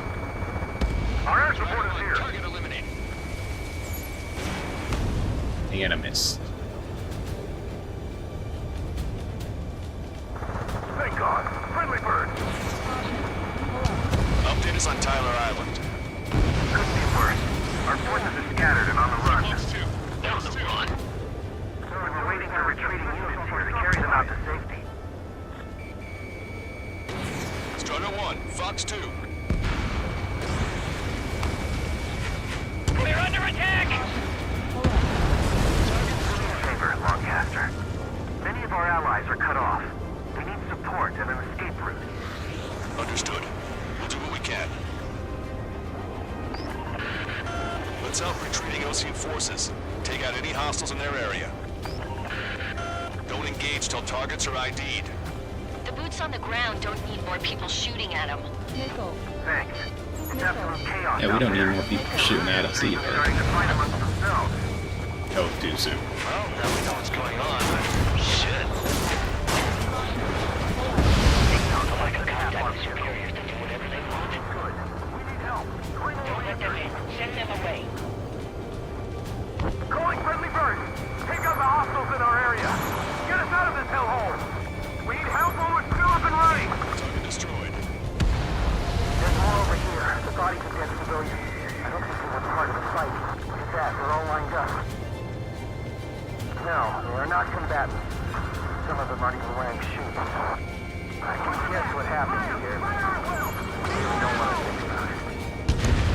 Speaker 8: Our air support is here.
Speaker 7: Target eliminated.
Speaker 1: Again, I missed.
Speaker 8: Thank God. Friendly bird.
Speaker 4: Update is on Tyler Island.
Speaker 8: Could be worse. Our forces are scattered and on the run.
Speaker 7: On the run?
Speaker 8: We're waiting for retreating units here to carry them out to safety.
Speaker 4: Strata 1, Fox 2.
Speaker 8: We're under attack! Favor, Longcaster. Many of our allies are cut off. We need support and an escape route.
Speaker 4: Understood. We'll do what we can. Let's help retreating Osean forces. Take out any hostiles in their area. Don't engage till targets are ID'd.
Speaker 9: The boots on the ground don't need more people shooting at them.
Speaker 19: Nickel.
Speaker 8: Thanks. It's absolute chaos.
Speaker 1: Yeah, we don't need
Speaker 8: out
Speaker 1: more people shooting at us either.
Speaker 8: Starting to fight amongst themselves.
Speaker 1: Oh, too soon.
Speaker 7: Well, now we know what's going on. Shit.
Speaker 20: No, they are not combatants. Some of them aren't even wearing shoes. I can guess what happened here. You don't want to think about it.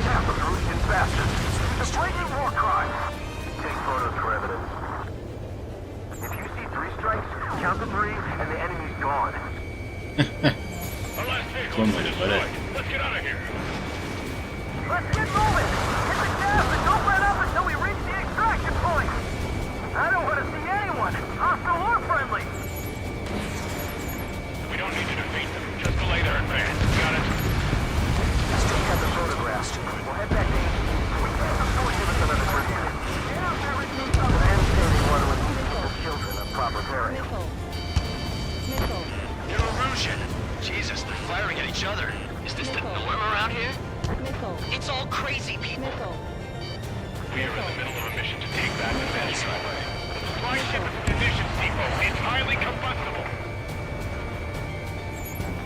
Speaker 20: Yeah, those Russian bastards. It's a blatant war crime. Take photos for evidence. If you see 3 strikes, count to 3, and the enemy's gone.
Speaker 1: One way to put it.
Speaker 5: Let's get out of here.
Speaker 20: Let's get moving! Hit the gas and don't let up until we reach the extraction point! I don't want to see anyone, hostile or friendly!
Speaker 5: We don't need to defeat them. Just delay their advance. Got it?
Speaker 20: Still have the photographs. We'll head back to HQ so we can still give us another review. The men say they want to give the children a proper burial.
Speaker 7: They're Erusian. Jesus, they're firing at each other. Is this the norm around here? It's all crazy people.
Speaker 5: We are in the middle of a mission to take back the Venice Highway. The supply ship is a munitions depot. It's highly combustible.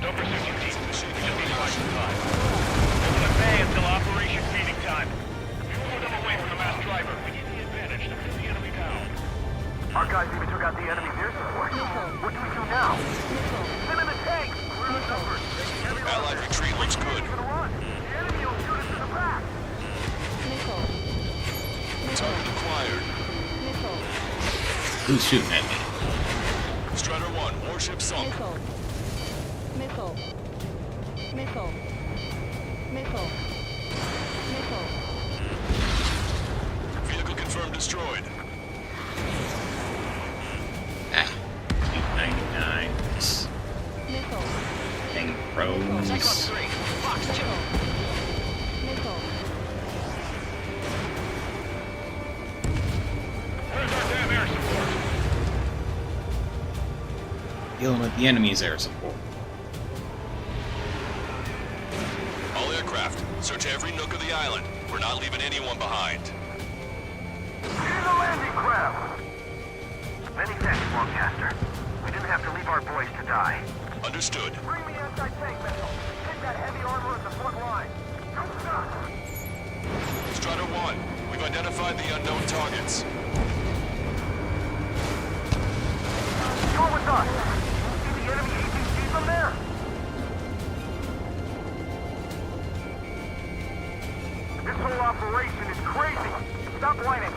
Speaker 5: Don't pursue your team. We just need to buy some time. Open the bay until operation feeding time. We will move them away from the mass driver. We need the advantage to put the enemy down.
Speaker 20: Our guys even took out the enemy's air support. What do we do now? Send in the tanks! We're in the numbers.
Speaker 4: Allied retreat looks good.
Speaker 20: The enemy will shoot us in the back!
Speaker 4: Target acquired.
Speaker 1: Who's shooting at me?
Speaker 4: Strider 1, warship sunk. Vehicle confirmed destroyed.
Speaker 1: Ah, 299s. Dang pros.
Speaker 7: Cyclops 3, Fox 2.
Speaker 5: Where's our damn air support?
Speaker 1: Dealing with the enemy's air support.
Speaker 4: All aircraft, search every nook of the island. We're not leaving anyone behind.
Speaker 20: Here's the landing craft! Many thanks, Longcaster. We didn't have to leave our boys to die.
Speaker 4: Understood.
Speaker 20: Bring me anti-tank missile. Hit that heavy armor at the front line. Don't stop!
Speaker 4: Strider 1, we've identified the unknown targets.
Speaker 20: You're with us! See the enemy APC from there? This whole operation is crazy! Stop whining!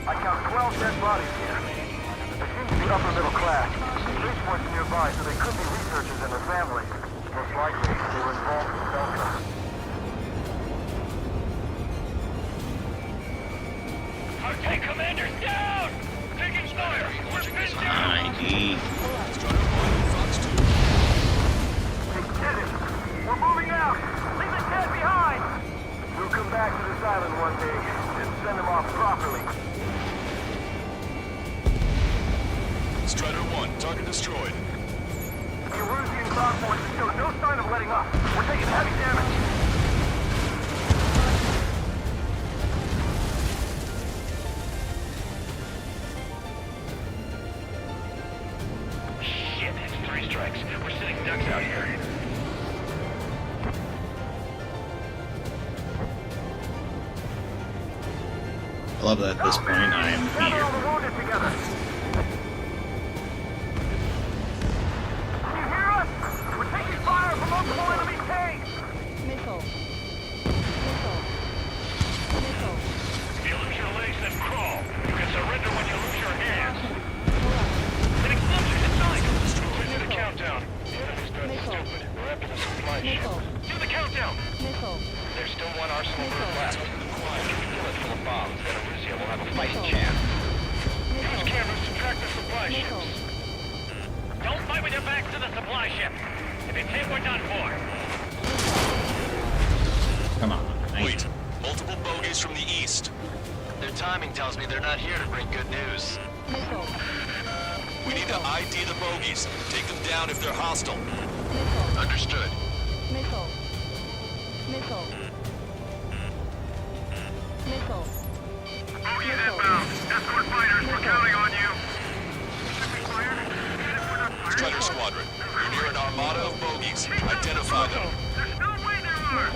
Speaker 20: I count 12 dead bodies here. They seem to be upper middle class. Spaceport's nearby, so they could be researchers and their families. Most likely, they were involved in Belka.
Speaker 5: Our tank commander's down! Taking fire! We're busy!
Speaker 1: ID.
Speaker 4: Strider 1, Fox 2.
Speaker 20: They did it! We're moving out! Leave the cat behind! We'll come back to this island one day and send them off properly.
Speaker 4: Strider 1, target destroyed.
Speaker 20: The Erusian cloud forces show no sign of letting up. We're taking heavy damage.
Speaker 5: Shit, it's 3 strikes. We're sitting ducks out here.
Speaker 1: I love that at this point I am
Speaker 20: Gather all
Speaker 1: here.
Speaker 20: the wounded together. Can you hear us? We're taking fire from multiple enemy tanks.
Speaker 5: If you lose your legs, then crawl. You can surrender when you lose your hands. An explosion inside! Listen to the countdown. The enemy's done stupid. We're after the supply ship. Do the countdown! There's still one arsenal group left. If you fill it full of bombs, then Erusia will have a fighting chance. Use cameras to track the supply ships. Don't fight with your backs to the supply ship. If it's hit, we're done for.
Speaker 1: Come on.
Speaker 4: Wait, multiple bogies from the east.
Speaker 7: Their timing tells me they're not here to bring good news.
Speaker 4: We need to ID the bogies. Take them down if they're hostile.
Speaker 7: Understood.
Speaker 20: Bogies inbound. Escort fighters, we're counting on you.
Speaker 4: Strider Squadron, you're near an armada of bogies. Identify them.
Speaker 20: There's no way there are.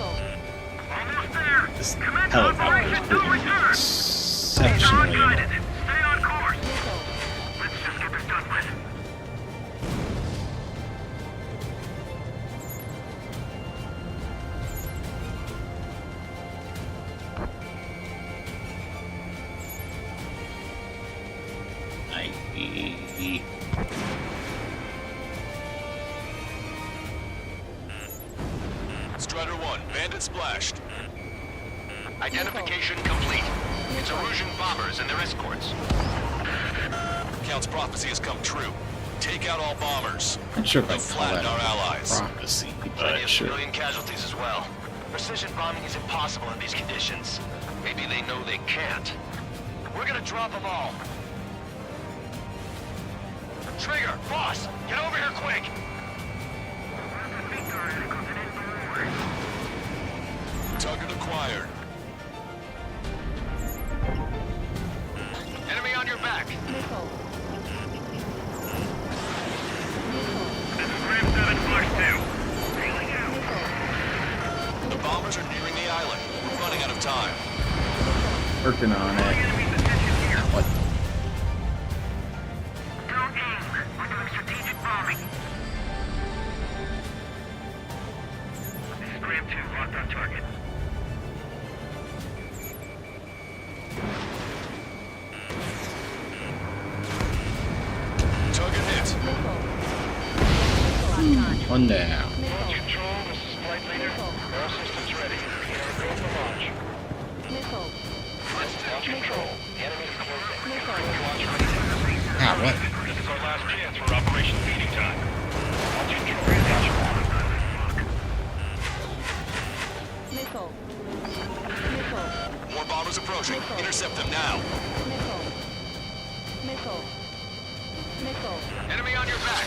Speaker 20: Almost there.
Speaker 1: This
Speaker 20: Commence
Speaker 1: helicopter
Speaker 20: operation
Speaker 1: is
Speaker 20: no
Speaker 1: freaking
Speaker 20: return.
Speaker 1: sucks. exceptionally annoying.
Speaker 20: Stay on course. Let's just get this done with.
Speaker 4: Strider 1, bandit splashed.
Speaker 7: Identification complete. It's Erusian bombers and their escorts.
Speaker 4: Count's prophecy has come true. Take out all bombers.
Speaker 1: I'm sure if I
Speaker 4: They'll
Speaker 1: call
Speaker 4: flatten
Speaker 1: that
Speaker 4: our allies.
Speaker 1: prophecy,
Speaker 7: Plenty
Speaker 1: but
Speaker 7: of
Speaker 1: sure.
Speaker 7: civilian casualties as well. Precision bombing is impossible in these conditions. Maybe they know they can't. We're gonna drop them all. Trigger, boss, get over here quick!
Speaker 4: Target acquired.
Speaker 7: Enemy on your back.
Speaker 20: Missile.
Speaker 4: The bombers are nearing the island. We're running out of time.
Speaker 1: Working on it. What?
Speaker 20: Don't aim. We're doing strategic bombing. This is Graham 2, locked on target.
Speaker 4: Target hit.
Speaker 1: One down.
Speaker 20: Control, this is Flight Leader. All systems ready. Here we go for launch. Missile. Launch control. The enemy is closing. Launch ready.
Speaker 1: Ah, what?
Speaker 20: This is our last chance for Operation Feeding Time. Launch control. Attachment. Missile. Missile.
Speaker 4: More bombers approaching. Intercept them now.
Speaker 20: Missile. Missile. Missile.
Speaker 7: Enemy on your back.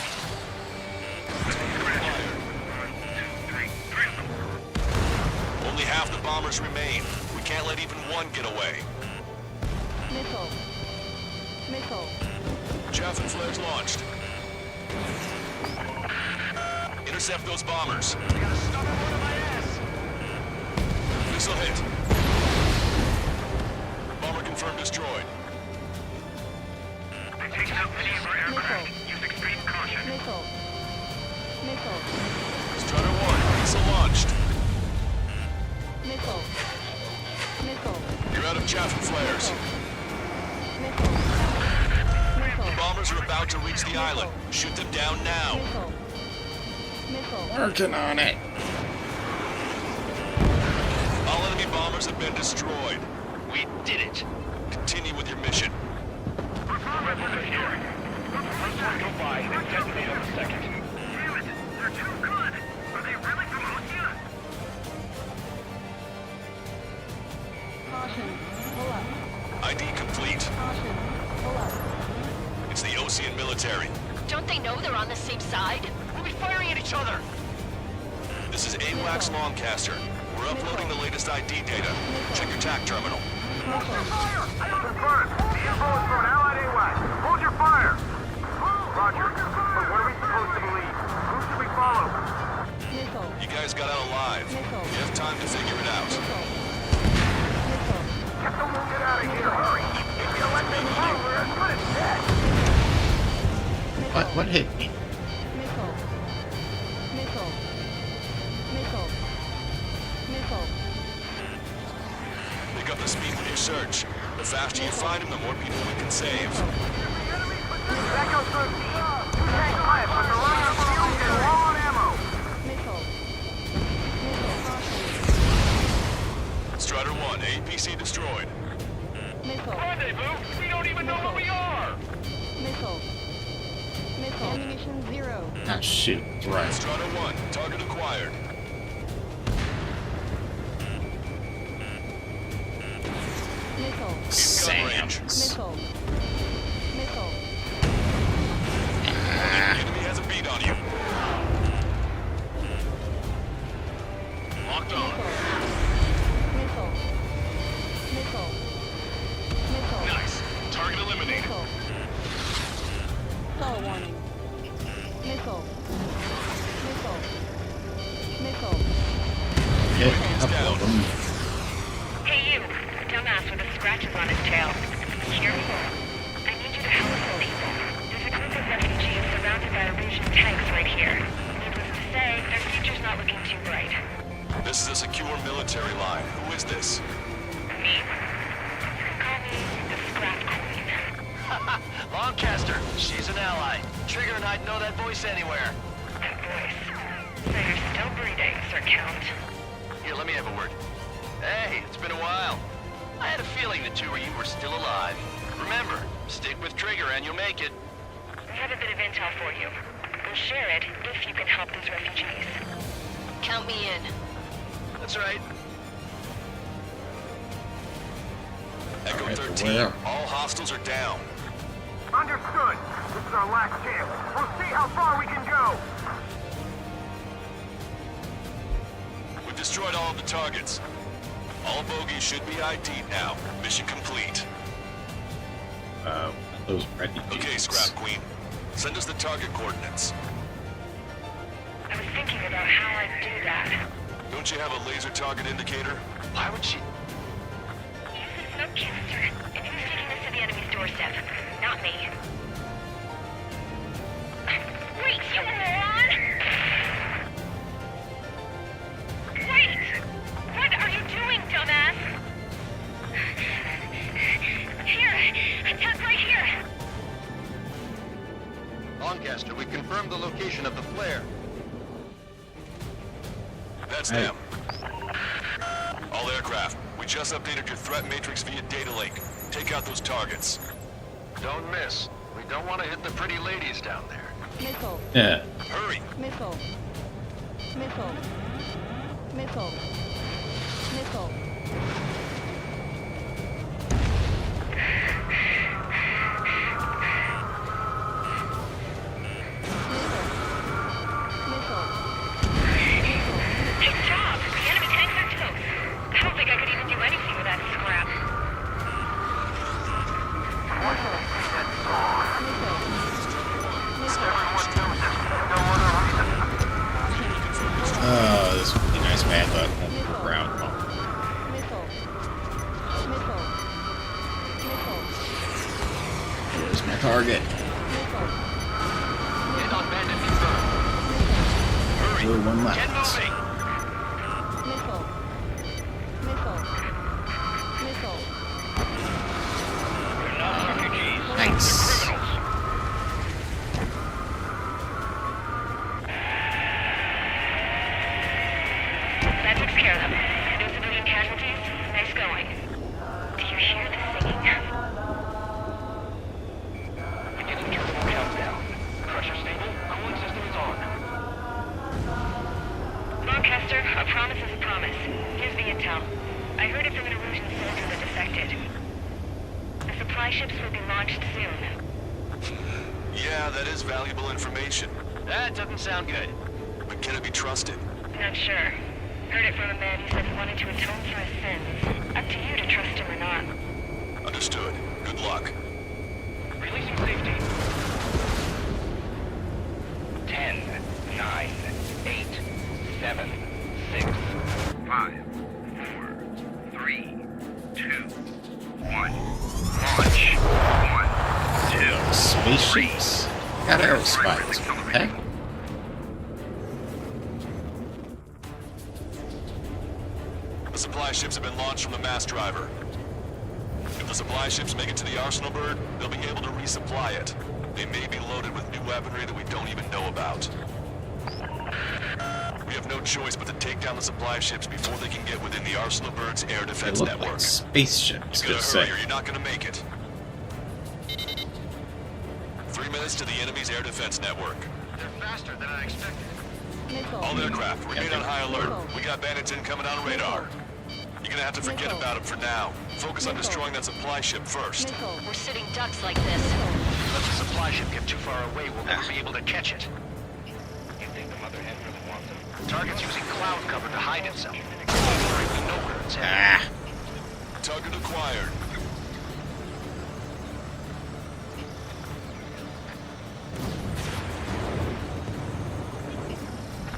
Speaker 4: Only half the bombers remain. We can't let even one get away.
Speaker 20: Missile. Missile.
Speaker 4: Chaff and flares launched. Intercept those bombers. Missile hit. Bomber confirmed destroyed.
Speaker 20: They're taking out many of our aircraft. Use extreme caution. Missile. Missile.
Speaker 4: Strider 1, missile launched.
Speaker 20: Missile. Missile.
Speaker 4: You're out of chaff and flares. The bombers are about to reach the island. Shoot them down now.
Speaker 20: Missile.
Speaker 1: Working on it.
Speaker 4: All enemy bombers have been destroyed.
Speaker 7: We did it.
Speaker 4: Continue with your mission.
Speaker 20: Rebels are here. First one go by, then detonate on the second. Damn it! They're too good! Are they really from Osea? Caution. Pull up.
Speaker 4: ID complete.
Speaker 20: Caution. Pull up.
Speaker 4: It's the Osean military.
Speaker 9: Don't they know they're on the same side?
Speaker 7: We'll be firing at each other.
Speaker 4: This is AWACS Longcaster. We're uploading the latest ID data. Check your TAC terminal.
Speaker 20: Hold your fire! Confirmed. The info is from an allied AWACS. Hold your fire! Roger. But what are we supposed to believe? Who should we follow? Missile.
Speaker 4: You guys got out alive. You have time to figure it out.
Speaker 20: Get someone get out of here! Hurry! If you let them out, we're as good as dead!
Speaker 1: What hit me?
Speaker 20: Missile. Missile. Missile. Missile.
Speaker 4: Pick up the speed with your search. The faster you find them, the more people we can save.
Speaker 20: That goes 13. Two tanks left, but they're running out of fuel and low on ammo. Missile. Missile.
Speaker 4: Strider 1, APC destroyed.
Speaker 20: Missile. Rendezvous? We don't even know where we are! Missile. Missile. Ammunition 0.
Speaker 1: Ah, shoot. Right.
Speaker 4: Strider 1, target acquired.
Speaker 20: Missile.
Speaker 4: Gun range.
Speaker 20: Missile. Missile.
Speaker 4: The enemy has a beat on you. Locked on.
Speaker 20: Missile. Missile. Missile.
Speaker 4: Nice. Target eliminated.
Speaker 20: Missile. Stall warning. Missile. Missile. Missile.
Speaker 1: Hit a couple of them.
Speaker 9: Hey, you. Dumbass with the scratches on his tail. Careful. I need you to help some people. There's a group of refugees surrounded by Erusian tanks right here. Needless to say, their future's not looking too bright.
Speaker 4: This is a secure military line. Who is this?
Speaker 9: Me? You can call me the Scrap Queen.
Speaker 7: Lancaster, she's an ally. Trigger and I'd know that voice anywhere.
Speaker 9: That voice. So you're still breathing, Sir Count.
Speaker 7: Here, let me have a word. Hey, it's been a while. I had a feeling the two of you were still alive. Remember, stick with Trigger and you'll make it.
Speaker 9: We have a bit of intel for you. We'll share it if you can help these refugees. Count me in.
Speaker 7: That's right.
Speaker 4: Echo
Speaker 1: Alright,
Speaker 4: 13,
Speaker 1: where?
Speaker 4: all hostiles are down.
Speaker 20: Understood. This is our last chance. We'll see how far we can go.
Speaker 4: We've destroyed all of the targets. All bogies should be ID'd now. Mission complete.
Speaker 1: Those refugees.
Speaker 4: Okay, Scrap Queen. Send us the target coordinates.
Speaker 9: I was thinking about how I'd do that.
Speaker 4: Don't you have a laser target indicator?
Speaker 7: Why would she...
Speaker 9: Use the snubcaster. And who's taking this to the enemy's doorstep? Not me. Wait, you moron! Wait! What are you doing, dumbass? Here! Attack right here!
Speaker 15: Lancaster, we confirmed the location of the flare.
Speaker 4: That's them. All aircraft, we just updated your threat matrix via data link. Take out those targets.
Speaker 5: Don't miss. We don't want to hit the pretty ladies down there.
Speaker 19: Missile.
Speaker 1: Yeah.
Speaker 4: Hurry!
Speaker 19: Missile. Missile. Missile. Missile.
Speaker 9: Nice job! The enemy tanks are toast. I don't think I could even do anything with that scrap.
Speaker 1: This would be nice if I had the ground pump. Where's my target?
Speaker 7: Hit on bandit confirmed.
Speaker 1: Hurry! One left.
Speaker 7: Get moving!
Speaker 19: Missile. Missile. Missile.
Speaker 7: They're not refugees.
Speaker 1: Nice.
Speaker 7: They're criminals.
Speaker 9: That takes care of them. No civilian casualties? Nice going. Do you hear the singing?
Speaker 5: Beginning terminal countdown. Pressure stable. Cooling system is on.
Speaker 9: Lancaster, a promise is a promise. Here's the intel. I heard it from an Erusian soldier that defected. The supply ships will be launched soon.
Speaker 4: Yeah, that is valuable information.
Speaker 7: That doesn't sound good.
Speaker 4: But can it be trusted?
Speaker 9: Not sure. Heard it from a man who said he wanted to atone for his sins. Up to you to trust him or not.
Speaker 4: Understood. Good luck.
Speaker 5: Releasing safety. 10, 9, 8, 7, 6, 5, 4, 3, 2, 1. Launch. 1, 2,
Speaker 1: Spaceships. Got aerospides. Heck.
Speaker 4: The supply ships have been launched from the mass driver. If the supply ships make it to the Arsenal Bird, they'll be able to resupply it. They may be loaded with new weaponry that we don't even know about. We have no choice but to take down the supply ships before they can get within the Arsenal Bird's air
Speaker 1: They
Speaker 4: defense
Speaker 1: look
Speaker 4: network.
Speaker 1: like spaceships.
Speaker 4: You gotta
Speaker 1: Just
Speaker 4: hurry
Speaker 1: say.
Speaker 4: or you're not gonna make it. 3 minutes to the enemy's air defense network.
Speaker 5: They're faster than I expected.
Speaker 19: Missile.
Speaker 4: All aircraft, remain on high alert. We got bandits incoming on radar. You're gonna have to forget
Speaker 19: Missile.
Speaker 4: about them for now. Focus on destroying that supply ship first.
Speaker 19: Missile.
Speaker 9: We're sitting ducks like this.
Speaker 5: Let the supply ship get too far away, we'll never be able to catch it. You think the mother hen really wants them? Target's using cloud cover to hide itself. We know where it's headed.
Speaker 4: Target acquired.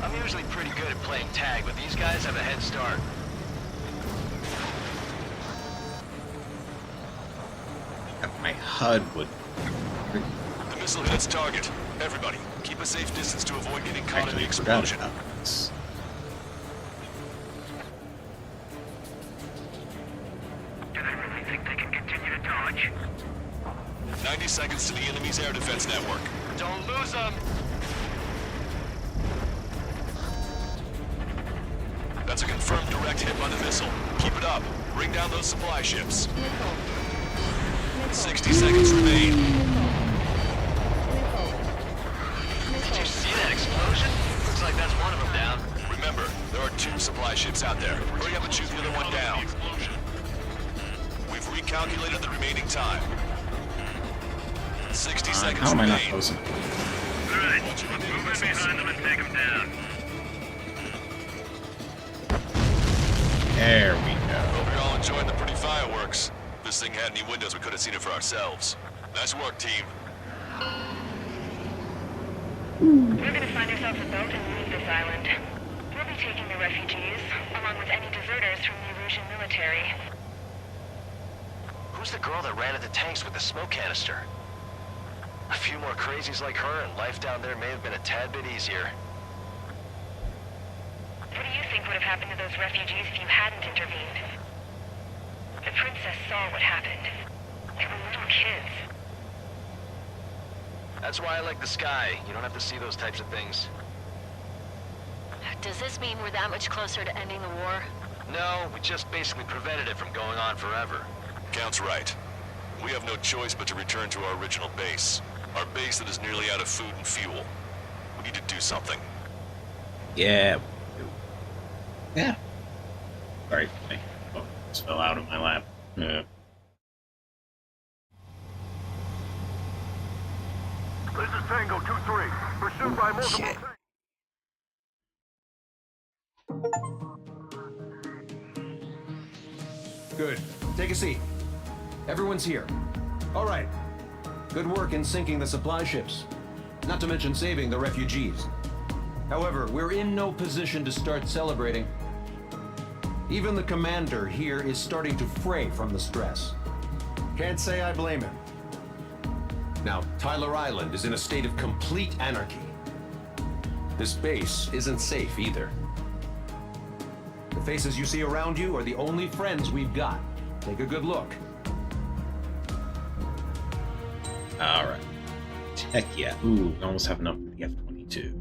Speaker 7: I'm usually pretty good at playing tag, but these guys have a head start.
Speaker 1: My HUD would.
Speaker 4: The missile hit its target. Everybody, keep a safe distance to avoid getting caught in the explosion.
Speaker 20: Do they really think they can continue to dodge?
Speaker 4: 90 seconds to the enemy's air defense network. Don't lose them! That's a confirmed direct hit by the missile. Keep it up. Bring down those supply ships. 60 seconds remain.
Speaker 7: Did you see that explosion? Looks like that's one of them down.
Speaker 4: Remember, there are 2 supply ships out there. Hurry up and shoot the other one down. We've recalculated the remaining time. 60 seconds
Speaker 1: how am I not
Speaker 4: remain.
Speaker 1: close enough?
Speaker 20: Good. Move in behind them and take them down.
Speaker 1: There we go.
Speaker 4: Hope you're all enjoying the pretty fireworks. If this thing had any windows, we could have seen it for ourselves. Nice work, team.
Speaker 9: We're gonna find ourselves a boat and leave this island. We'll be taking the refugees, along with any deserters from the Erusian military.
Speaker 7: Who's the girl that ran at the tanks with the smoke canister? A few more crazies like her, and life down there may have been a tad bit easier.
Speaker 9: What do you think would have happened to those refugees if you hadn't intervened? The princess saw what happened. They were little kids.
Speaker 7: That's why I like the sky. You don't have to see those types of things.
Speaker 12: Does this mean we're that much closer to ending the war?
Speaker 7: No, we just basically prevented it from going on forever.
Speaker 4: Count's right. We have no choice but to return to our original base. Our base that is nearly out of food and fuel. We need to do something.
Speaker 1: Yeah. Yeah. Sorry, my phone just fell out of my lap. Yeah.
Speaker 20: This is Tango 2-3. Pursued by multiple tanks.
Speaker 10: Good. Take a seat. Everyone's here. All right. Good work in sinking the supply ships. Not to mention saving the refugees. However, we're in no position to start celebrating. Even the commander here is starting to fray from the stress. Can't say I blame him. Now, Tyler Island is in a state of complete anarchy. This base isn't safe either. The faces you see around you are the only friends we've got. Take a good look.
Speaker 1: Alright. Heck yeah. Ooh, we almost have enough for the F-22.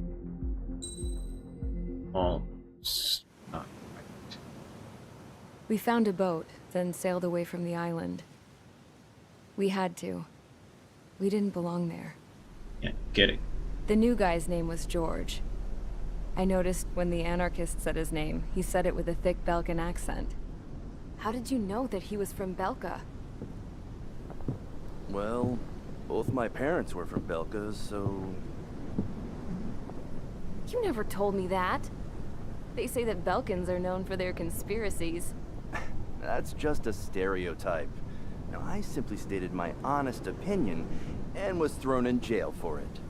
Speaker 1: Almost. Not quite.
Speaker 13: We found a boat, then sailed away from the island. We had to. We didn't belong there.
Speaker 1: Yeah, get it.
Speaker 13: The new guy's name was George. I noticed when the anarchist said his name, he said it with a thick Belkan accent. How did you know that he was from Belka?
Speaker 21: Well, both my parents were from Belka, so...
Speaker 13: You never told me that. They say that Belkans are known for their conspiracies.
Speaker 21: That's just a stereotype. Now, I simply stated my honest opinion and was thrown in jail for it.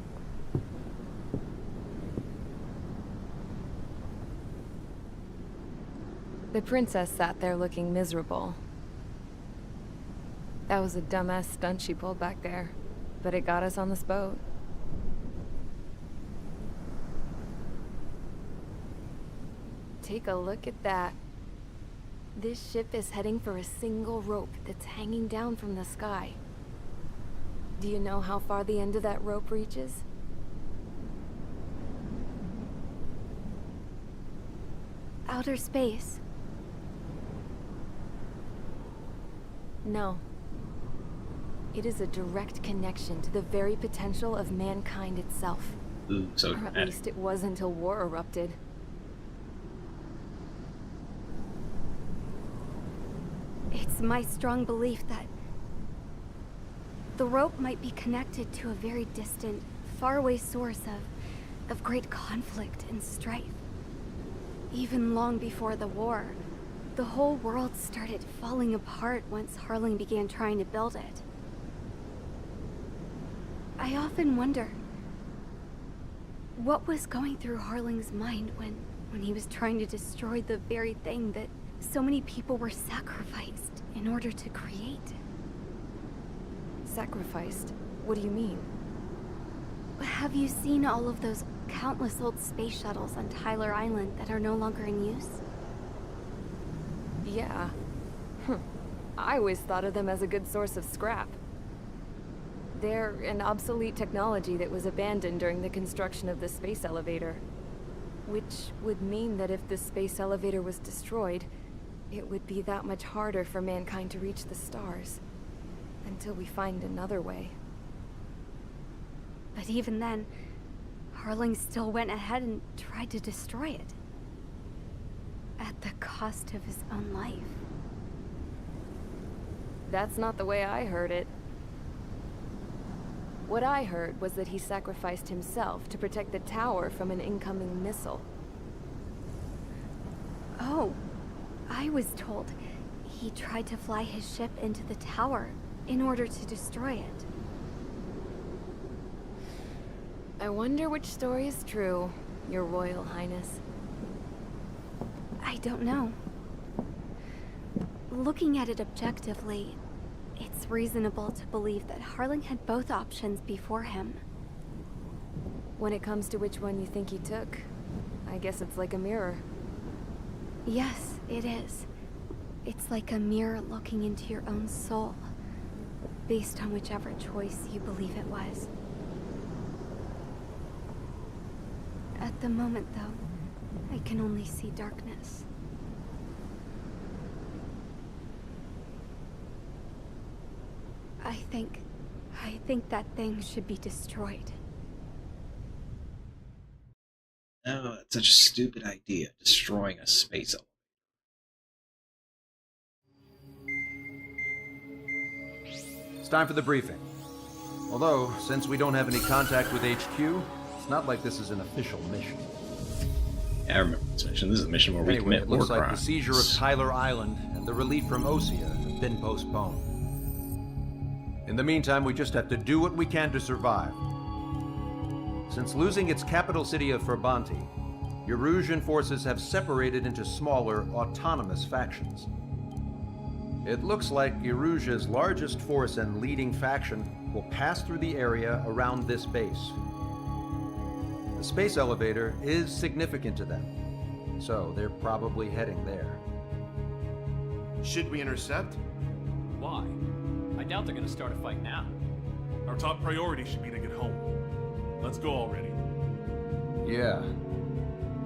Speaker 13: The princess sat there looking miserable. That was a dumbass stunt she pulled back there, but it got us on this boat. Take a look at that. This ship is heading for a single rope that's hanging down from the sky. Do you know how far the end of that rope reaches?
Speaker 14: Outer space.
Speaker 13: No. It is a direct connection to the very potential of mankind itself.
Speaker 1: Ooh, so
Speaker 13: or at least it was until war erupted.
Speaker 14: It's my strong belief that the rope might be connected to a very distant, faraway source of great conflict and strife. Even long before the war, the whole world started falling apart once Harling began trying to build it. I often wonder what was going through Harling's mind when he was trying to destroy the very thing that so many people were sacrificed in order to create.
Speaker 13: Sacrificed? What do you mean?
Speaker 14: Have you seen all of those countless old space shuttles on Tyler Island that are no longer in use?
Speaker 13: Yeah. I always thought of them as a good source of scrap. They're an obsolete technology that was abandoned during the construction of the space elevator. Which would mean that if the space elevator was destroyed, it would be that much harder for mankind to reach the stars. Until we find another way.
Speaker 14: But even then, Harling still went ahead and tried to destroy it. At the cost of his own life.
Speaker 13: That's not the way I heard it. What I heard was that he sacrificed himself to protect the tower from an incoming missile.
Speaker 14: Oh, I was told he tried to fly his ship into the tower in order to destroy it.
Speaker 13: I wonder which story is true, Your Royal Highness.
Speaker 14: I don't know. Looking at it objectively, it's reasonable to believe that Harling had both options before him.
Speaker 13: When it comes to which one you think he took, I guess it's like a mirror.
Speaker 14: Yes, it is. It's like a mirror looking into your own soul, based on whichever choice you believe it was. At the moment, though, I can only see darkness. I think that thing should be destroyed.
Speaker 1: Oh, that's such a stupid idea, destroying a space elevator.
Speaker 15: It's time for the briefing. Although, since we don't have any contact with HQ, it's not like this is an official mission.
Speaker 1: Yeah, I remember this mission. This is a mission where we
Speaker 15: Anyway,
Speaker 1: commit
Speaker 15: it
Speaker 1: war
Speaker 15: looks like
Speaker 1: crimes.
Speaker 15: the seizure of Tyler Island and the relief from Osea have been postponed. In the meantime, we just have to do what we can to survive. Since losing its capital city of Ferbanti, Erusian forces have separated into smaller, autonomous factions. It looks like Erusia's largest force and leading faction will pass through the area around this base. The space elevator is significant to them, so they're probably heading there.
Speaker 2: Should we intercept?
Speaker 16: Why? I doubt they're gonna start a fight now.
Speaker 2: Our top priority should be to get home. Let's go already.
Speaker 15: Yeah.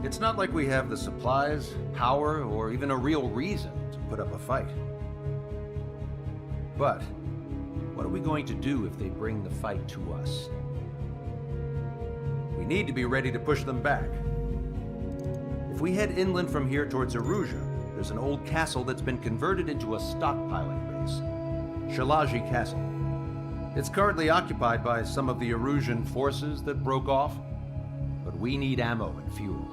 Speaker 15: It's not like we have the supplies, power, or even a real reason to put up a fight. But, what are we going to do if they bring the fight to us? We need to be ready to push them back. If we head inland from here towards Erusia, there's an old castle that's been converted into a stockpiling base. Shalaji Castle. It's currently occupied by some of the Erusian forces that broke off, but we need ammo and fuel.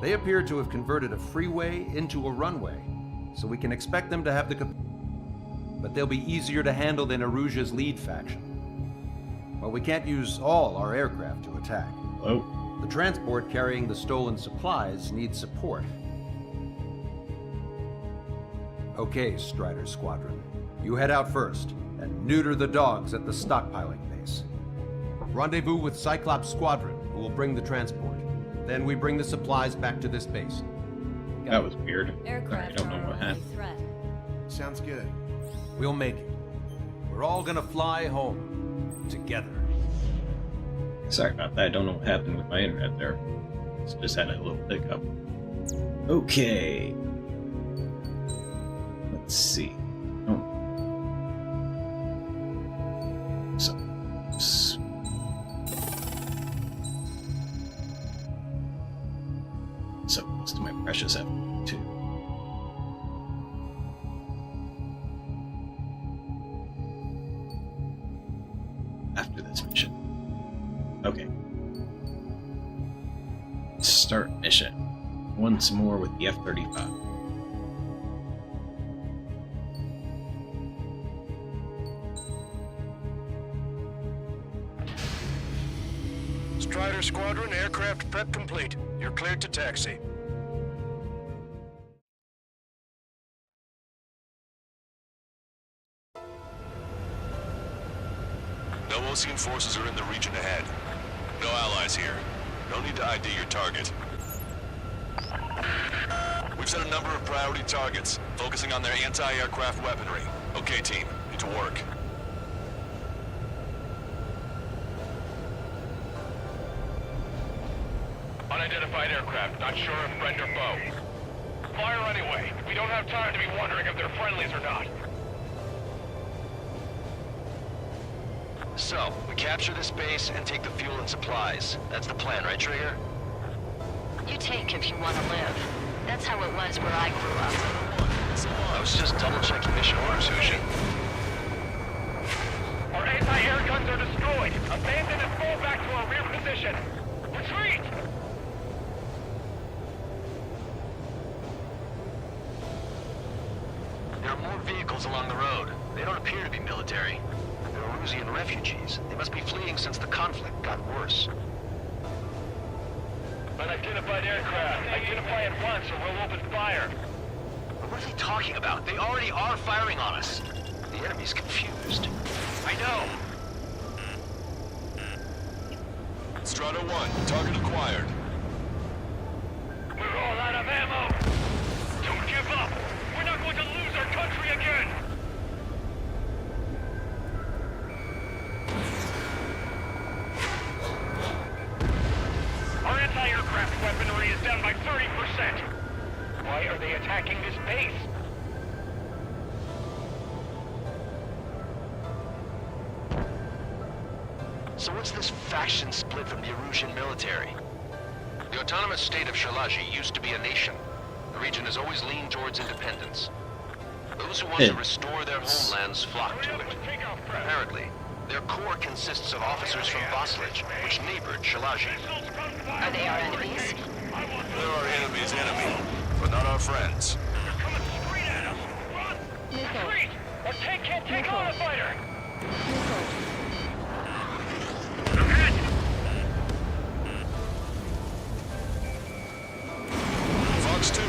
Speaker 15: They appear to have converted a freeway into a runway, so we can expect them to have the but they'll be easier to handle than Erusia's lead faction. Well, we can't use all our aircraft to attack.
Speaker 1: Oh.
Speaker 15: The transport carrying the stolen supplies needs support. Okay, Strider Squadron. You head out first, and neuter the dogs at the stockpiling base. Rendezvous with Cyclops Squadron, who will bring the transport. Then we bring the supplies back to this base.
Speaker 1: That was weird.
Speaker 12: Aircraft
Speaker 1: I don't know
Speaker 12: are
Speaker 1: what
Speaker 12: a
Speaker 1: happened.
Speaker 12: threat.
Speaker 2: Sounds good.
Speaker 15: We'll make it. We're all gonna fly home. Together.
Speaker 1: Sorry about that. I don't know what happened with my internet there. Just had a little hiccup. Okay. Let's see. Oh. So close to my precious F2. After this mission. Okay. Start mission. Once more with the F-35.
Speaker 5: Strider Squadron, aircraft prep complete. You're cleared to taxi.
Speaker 4: No Osean forces are in the region ahead. No allies here. No need to ID your target. We've set a number of priority targets, focusing on their anti-aircraft weaponry. Okay, team, get to work.
Speaker 5: Unidentified aircraft, not sure if friend or foe. Fire anyway. We don't have time to be wondering if they're friendlies or not.
Speaker 7: So, we capture this base and take the fuel and supplies. That's the plan, right, Trigger?
Speaker 9: You take if you want to live. That's how it was where I grew up.
Speaker 7: I was just double-checking mission orders, Hushin.
Speaker 5: Our anti-air guns are destroyed. Abandon and fall back to our rear position. Retreat!
Speaker 7: There are more vehicles along the road. They don't appear to be military. They're Erusian refugees. They must be fleeing since the conflict got worse.
Speaker 5: Unidentified aircraft. Identify at once or we'll open fire.
Speaker 7: What are they talking about? They already are firing on us. The enemy's confused.
Speaker 5: I know.
Speaker 4: Strata 1, target acquired.
Speaker 5: We're all out of ammo. Don't give up. We're not going to lose our country again. Our anti-aircraft weaponry is down by 30%. Why are they attacking this base?
Speaker 7: So what's this faction split from the Erusian military?
Speaker 3: The autonomous state of Shalaji used to be a nation. The region has always leaned towards independence. Those who want to restore their homelands flock to it. Apparently, their core consists of officers from Vaslij, which neighbored Shalaji.
Speaker 9: Are they our enemies?
Speaker 4: They're our enemy's enemy, but not our friends.
Speaker 5: They're coming straight at us. Run! Retreat! Our tank can't take on a fighter!
Speaker 4: Fox 2.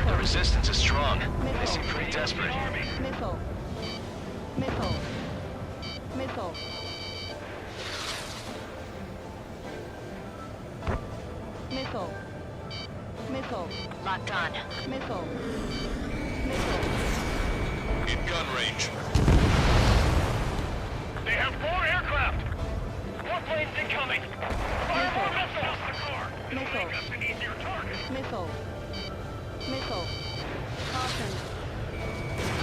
Speaker 7: The resistance is strong. They seem pretty desperate.
Speaker 19: Missile. Missile. Missile. Missile. Missile.
Speaker 9: Locked on.
Speaker 19: Missile. Missile.
Speaker 4: In gun range.
Speaker 5: They have 4 aircraft! More planes incoming! Fire more missiles!
Speaker 19: Missile.
Speaker 5: Make us an easier target!
Speaker 19: Missile. Missile. Caution.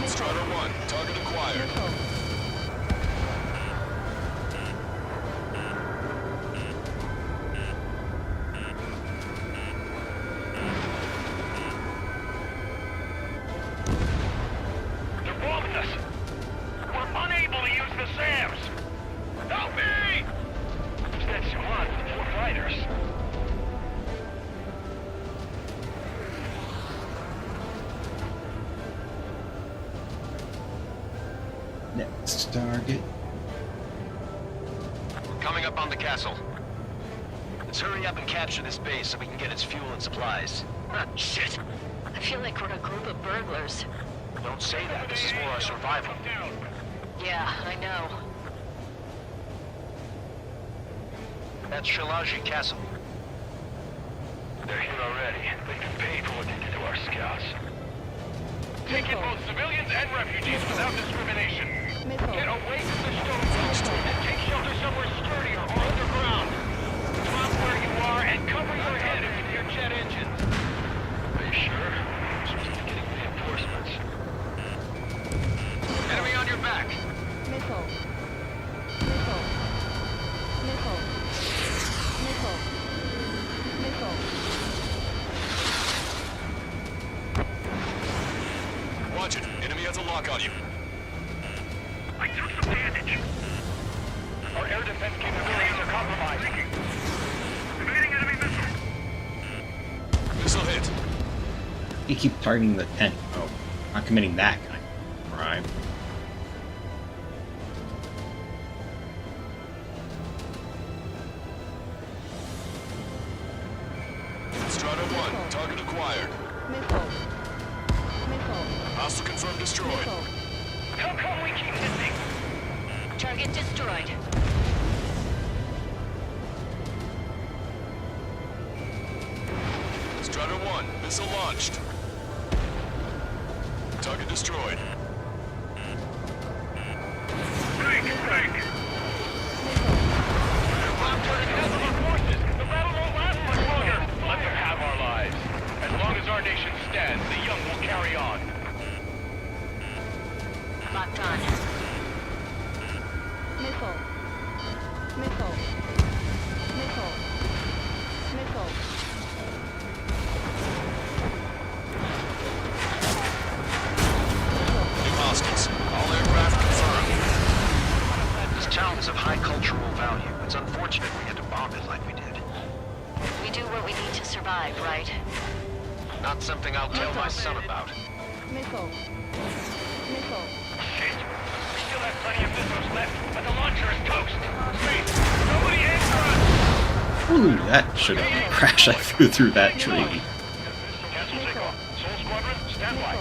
Speaker 4: Strata 1, target acquired.
Speaker 19: Missile.
Speaker 5: They're bombing us! We're unable to use the SAMs! Help me! That's Shamad with 4 fighters.
Speaker 1: Next target.
Speaker 3: We're coming up on the castle.
Speaker 7: Let's hurry up and capture this base so we can get its fuel and supplies.
Speaker 9: Shit. I feel like we're a group of burglars.
Speaker 3: Don't say that. This is for our survival.
Speaker 9: Yeah, I know.
Speaker 3: That's Shalaji Castle.
Speaker 5: They're here already. They can pay for what they did to our scouts. Take in both civilians and refugees without discrimination. Get away from the stone wall and take shelter somewhere sturdier or underground. Drop where you are and cover your head if you hear jet engines. Are you sure? We're supposed to be getting reinforcements.
Speaker 3: Enemy on your back.
Speaker 19: Missile. Missile. Missile. Missile. Missile.
Speaker 4: Watch it. Enemy has a lock on you.
Speaker 5: I took some damage. Our air defense capabilities are compromised. Evading enemy missile.
Speaker 4: Missile hit.
Speaker 1: You keep targeting the tent. Oh, not committing that kind of crime.
Speaker 4: Strata 1, target acquired.
Speaker 19: Missile. Missile.
Speaker 4: Hostile confirmed destroyed.
Speaker 19: Missile.
Speaker 5: How come we keep missing?
Speaker 9: Target destroyed.
Speaker 4: Strider 1, missile launched. Target destroyed.
Speaker 5: Let them have our lives. As long as our nation stands, the young will carry on.
Speaker 9: Locked on.
Speaker 19: Missile. Missile. Missile. Missile.
Speaker 4: New hostiles. All aircraft confirmed.
Speaker 3: This town is of high cultural value. It's unfortunate we had to bomb it like we did.
Speaker 9: We do what we need to survive, right?
Speaker 3: Not something I'll tell my son about.
Speaker 19: Missile. Missile.
Speaker 5: Shit. We still have plenty of missiles left, but the launcher is toast. Wait, nobody answer us!
Speaker 1: Ooh, that should have crashed. I flew through that tree.
Speaker 5: Cancel takeoff. Soul Squadron, stand by.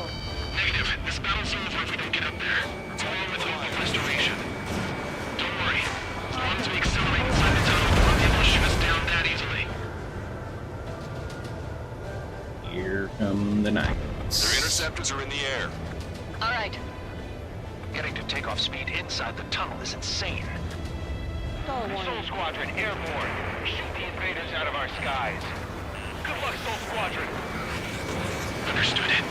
Speaker 8: Negative. This battle's over if we don't get up there. It's all with hope of restoration. Don't worry. As long as we accelerate inside the tunnel, they won't be able to shoot us down that easily.
Speaker 1: Here come the
Speaker 4: Their
Speaker 1: Nightwings.
Speaker 4: interceptors are in the air.
Speaker 9: All right.
Speaker 3: Getting to takeoff speed inside the tunnel is insane.
Speaker 5: Soul Squadron, airborne. Shoot the invaders out of our skies. Good luck, Soul Squadron.
Speaker 8: Understood it.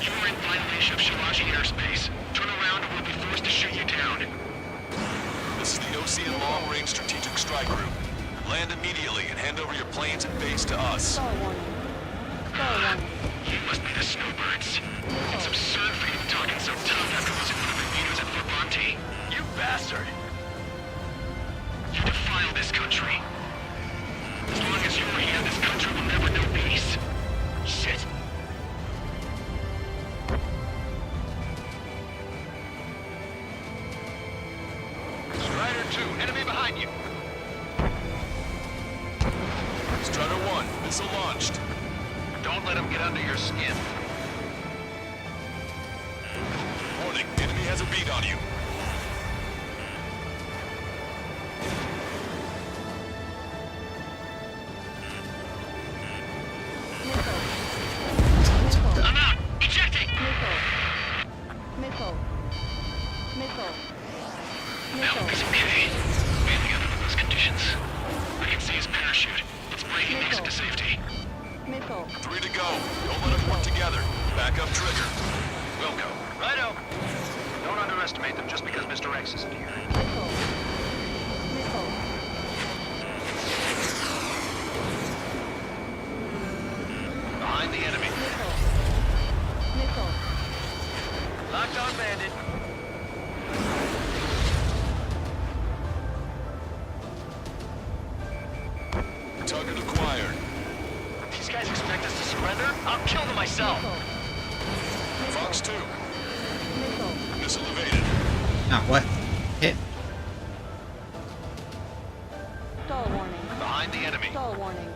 Speaker 8: You are in violation of Shalaji airspace. Turn around or we'll be forced to shoot you down.
Speaker 4: This is the Osean Long Range Strategic Strike Group. Land immediately and hand over your planes and base to us.
Speaker 8: You must be the snowbirds. It's absurd for you to be talking so tough after losing one of the leaders at Fort Monty.
Speaker 3: You bastard!
Speaker 8: You defile this country. As long as you're here, this country will never know peace. Shit.
Speaker 3: Strider 2, enemy behind you.
Speaker 4: Strider 1, missile launched.
Speaker 3: Don't let him get under your skin.
Speaker 4: Warning, enemy has a beat on you.
Speaker 8: I'm out! Ejecting!
Speaker 19: Missile. Missile.
Speaker 8: I hope he's okay. Mainly under those conditions. I can see his parachute. Let's pray he makes it to safety.
Speaker 19: Missile.
Speaker 4: 3 to go. Don't let them work together. Back up trigger.
Speaker 3: Wilco. Righto. Don't underestimate them just because Mr. X isn't here.
Speaker 19: Missile. Missile.
Speaker 3: Behind the enemy.
Speaker 19: Missile. Missile.
Speaker 3: Locked on, Bandit.
Speaker 4: Target acquired.
Speaker 3: These guys expect us to surrender? I'll kill them myself.
Speaker 4: Fox 2.
Speaker 19: Missile.
Speaker 4: Missile evaded.
Speaker 1: Ah, what? Hit.
Speaker 19: Stall warning.
Speaker 3: Behind the enemy.
Speaker 19: Stall warning.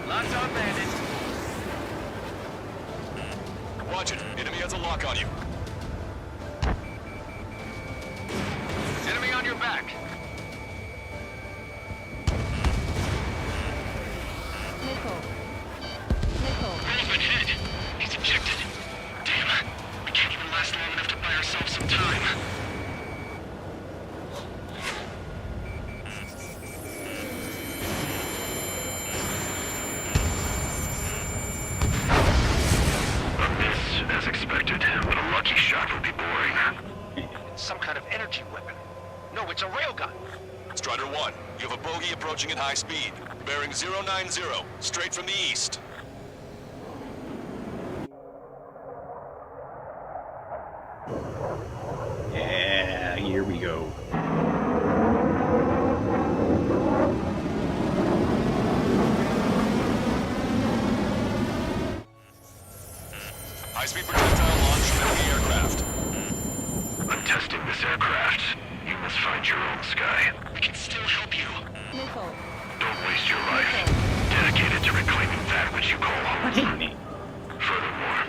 Speaker 3: Locked on, Bandit.
Speaker 4: Watch it. Enemy has a lock on you.
Speaker 3: Enemy on your back.
Speaker 19: Missile. Missile.
Speaker 8: Roll's been hit. He's ejected. Damn. We can't even last long enough to buy ourselves some time. As expected, but a lucky shot would be boring.
Speaker 3: It's some kind of energy weapon. No, it's a railgun.
Speaker 4: Strider 1, you have a bogey approaching at high speed. Bearing 090, straight from the east.
Speaker 1: Yeah, here we go.
Speaker 4: High-speed projectile launch from the aircraft.
Speaker 8: I'm testing this aircraft. You must find your own sky. We can still help you.
Speaker 19: Missile.
Speaker 8: Don't waste your life. Dedicated to reclaiming that which you call home.
Speaker 1: What hit me?
Speaker 8: Furthermore,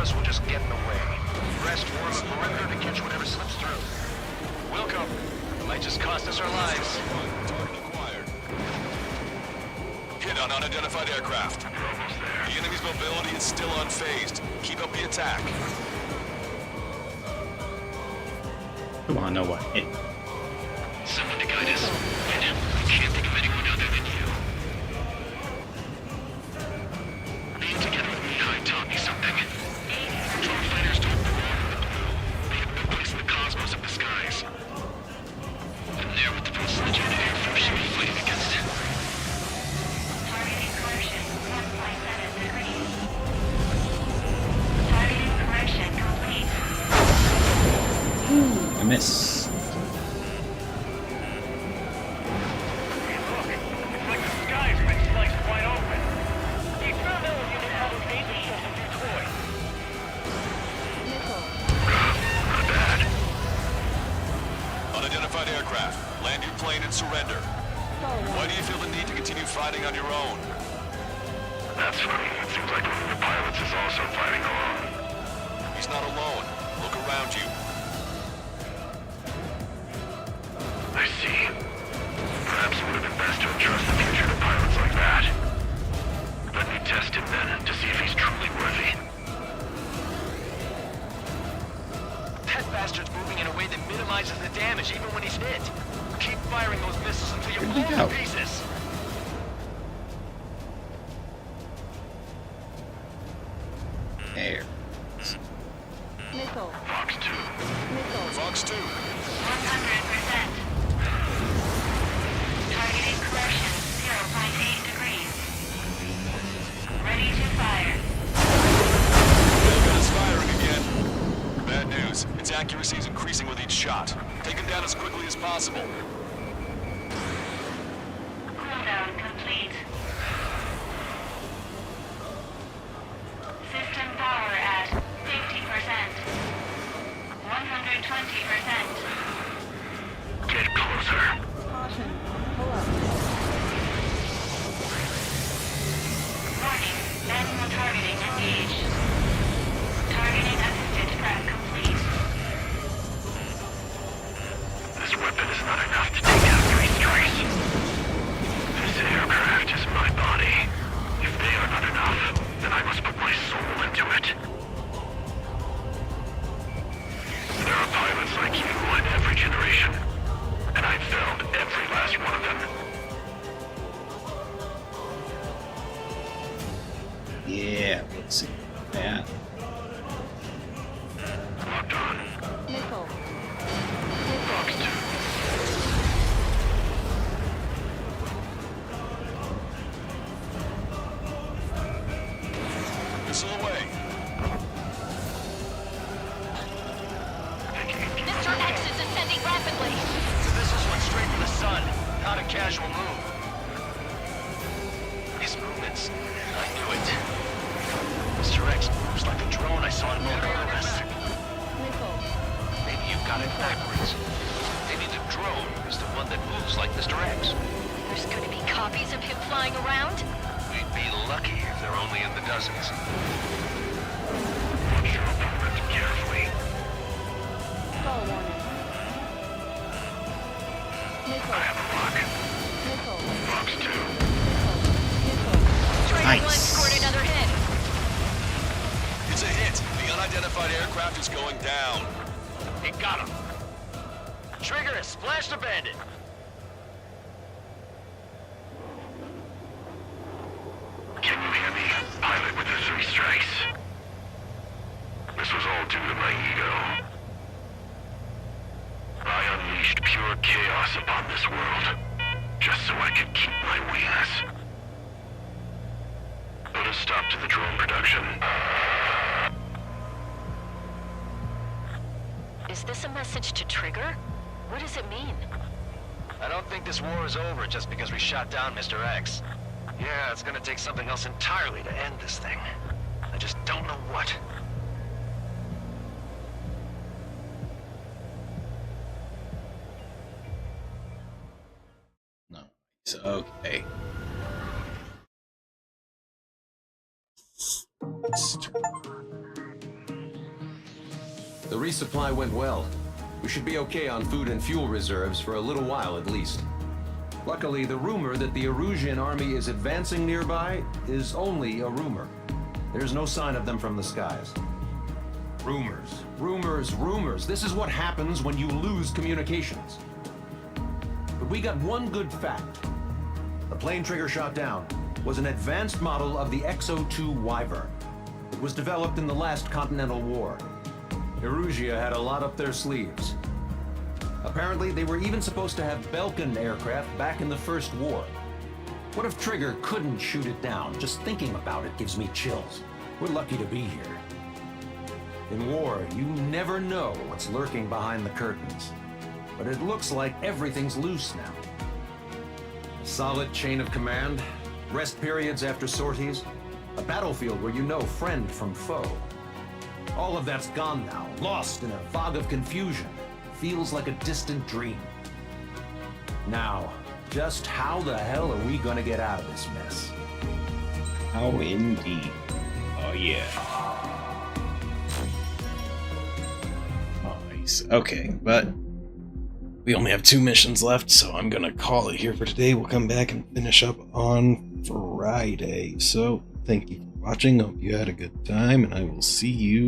Speaker 3: us will just get in the way. Rest form a perimeter to catch whatever slips through.
Speaker 7: Wilco, it might just cost us our lives.
Speaker 4: Target acquired. Hit on unidentified aircraft. The enemy's mobility is still unfazed. Keep up the attack.
Speaker 1: Come on, no way.
Speaker 8: Someone to guide us. And I can't think of anyone other than you. Being together with Mihai taught me something. Drone fighters don't belong in the blue. They have no place in the cosmos of the skies. And there with the forces the Jedi Air Force should be fighting against it.
Speaker 9: Targeting correction 1.7 degrees. Targeting correction complete.
Speaker 1: I miss.
Speaker 4: Unidentified aircraft. Land your plane and surrender. Why do you feel the need to continue fighting on your own?
Speaker 8: That's funny. It seems like one of the pilots is also fighting alone.
Speaker 4: He's not alone. Look around you.
Speaker 8: I see. Perhaps it would have been best to entrust the future to pilots like that. Let me test him then, to see if he's truly worthy.
Speaker 7: That bastard's moving in a way that minimizes the damage even when he's hit. Keep firing those missiles until you're
Speaker 1: Where'd he
Speaker 7: blown
Speaker 1: go?
Speaker 7: to pieces.
Speaker 1: There.
Speaker 19: Missile.
Speaker 8: Fox 2.
Speaker 19: Missile.
Speaker 4: Fox 2.
Speaker 9: 100%. Targeting correction 0.8 degrees. Ready to fire.
Speaker 4: Railgun is firing again. Bad news. Its accuracy is increasing with each shot. Take him down as quickly as possible.
Speaker 9: Cooldown complete. System power at 50%. 120%.
Speaker 8: Get closer.
Speaker 19: Caution. Pull up.
Speaker 9: Warning. Manual targeting engaged. Targeting assisted prep complete.
Speaker 8: This weapon is not enough to take out 3 strikes. This aircraft is my body. If they are not enough, then I must put my soul into it. There are pilots like you in every generation, and I've found every last one of them.
Speaker 1: Yeah, let's see that.
Speaker 8: Locked on.
Speaker 19: Missile.
Speaker 8: Fox 2.
Speaker 4: Missile away.
Speaker 9: Mr. X is ascending rapidly.
Speaker 7: The missiles went straight for the sun. Not a casual move. These movements, I knew it. Mr. X moves like the drone I saw in Multiverse.
Speaker 19: Missile.
Speaker 3: Maybe you've got it backwards. Maybe the drone is the one that moves like Mr. X.
Speaker 9: There's going to be copies of him flying around?
Speaker 3: We'd be lucky if they're only in the dozens.
Speaker 8: Watch your opponent carefully.
Speaker 19: Stall warning. Missile.
Speaker 8: I have a lock.
Speaker 19: Missile.
Speaker 8: Fox 2.
Speaker 19: Missile.
Speaker 9: Strider 1 scored another hit.
Speaker 4: It's a hit. The unidentified aircraft is going down.
Speaker 7: He got him. Trigger has splashed a bandit.
Speaker 8: Can you hear me? Pilot with the 3 strikes. This was all due to my ego. I unleashed pure chaos upon this world, just so I could keep my wings. Put a stop to the drone production.
Speaker 9: Is this a message to Trigger? What does it mean?
Speaker 7: I don't think this war is over just because we shot down Mr. X. Yeah, it's gonna take something else entirely to end this thing. I just don't know what.
Speaker 1: No. So, okay.
Speaker 10: The resupply went well. We should be okay on food and fuel reserves for a little while at least. Luckily, the rumor that the Erusian army is advancing nearby is only a rumor. There's no sign of them from the skies. Rumors, rumors, rumors. This is what happens when you lose communications. But we got one good fact. The plane Trigger shot down was an advanced model of the XO-2 Wyvern. It was developed in the last Continental War. Erusia had a lot up their sleeves. Apparently, they were even supposed to have Belkin aircraft back in the First War. What if Trigger couldn't shoot it down? Just thinking about it gives me chills. We're lucky to be here. In war, you never know what's lurking behind the curtains. But it looks like everything's loose now. A solid chain of command, rest periods after sorties, a battlefield where you know friend from foe. All of that's gone now, lost in a fog of confusion. Feels like a distant dream. Now, just how the hell are we gonna get out of this mess?
Speaker 1: How indeed. Oh yeah. Nice. Okay, but we only have 2 missions left, so I'm gonna call it here for today. We'll come back and finish up on Friday. So, thank you for watching. Hope you had a good time, and I will see you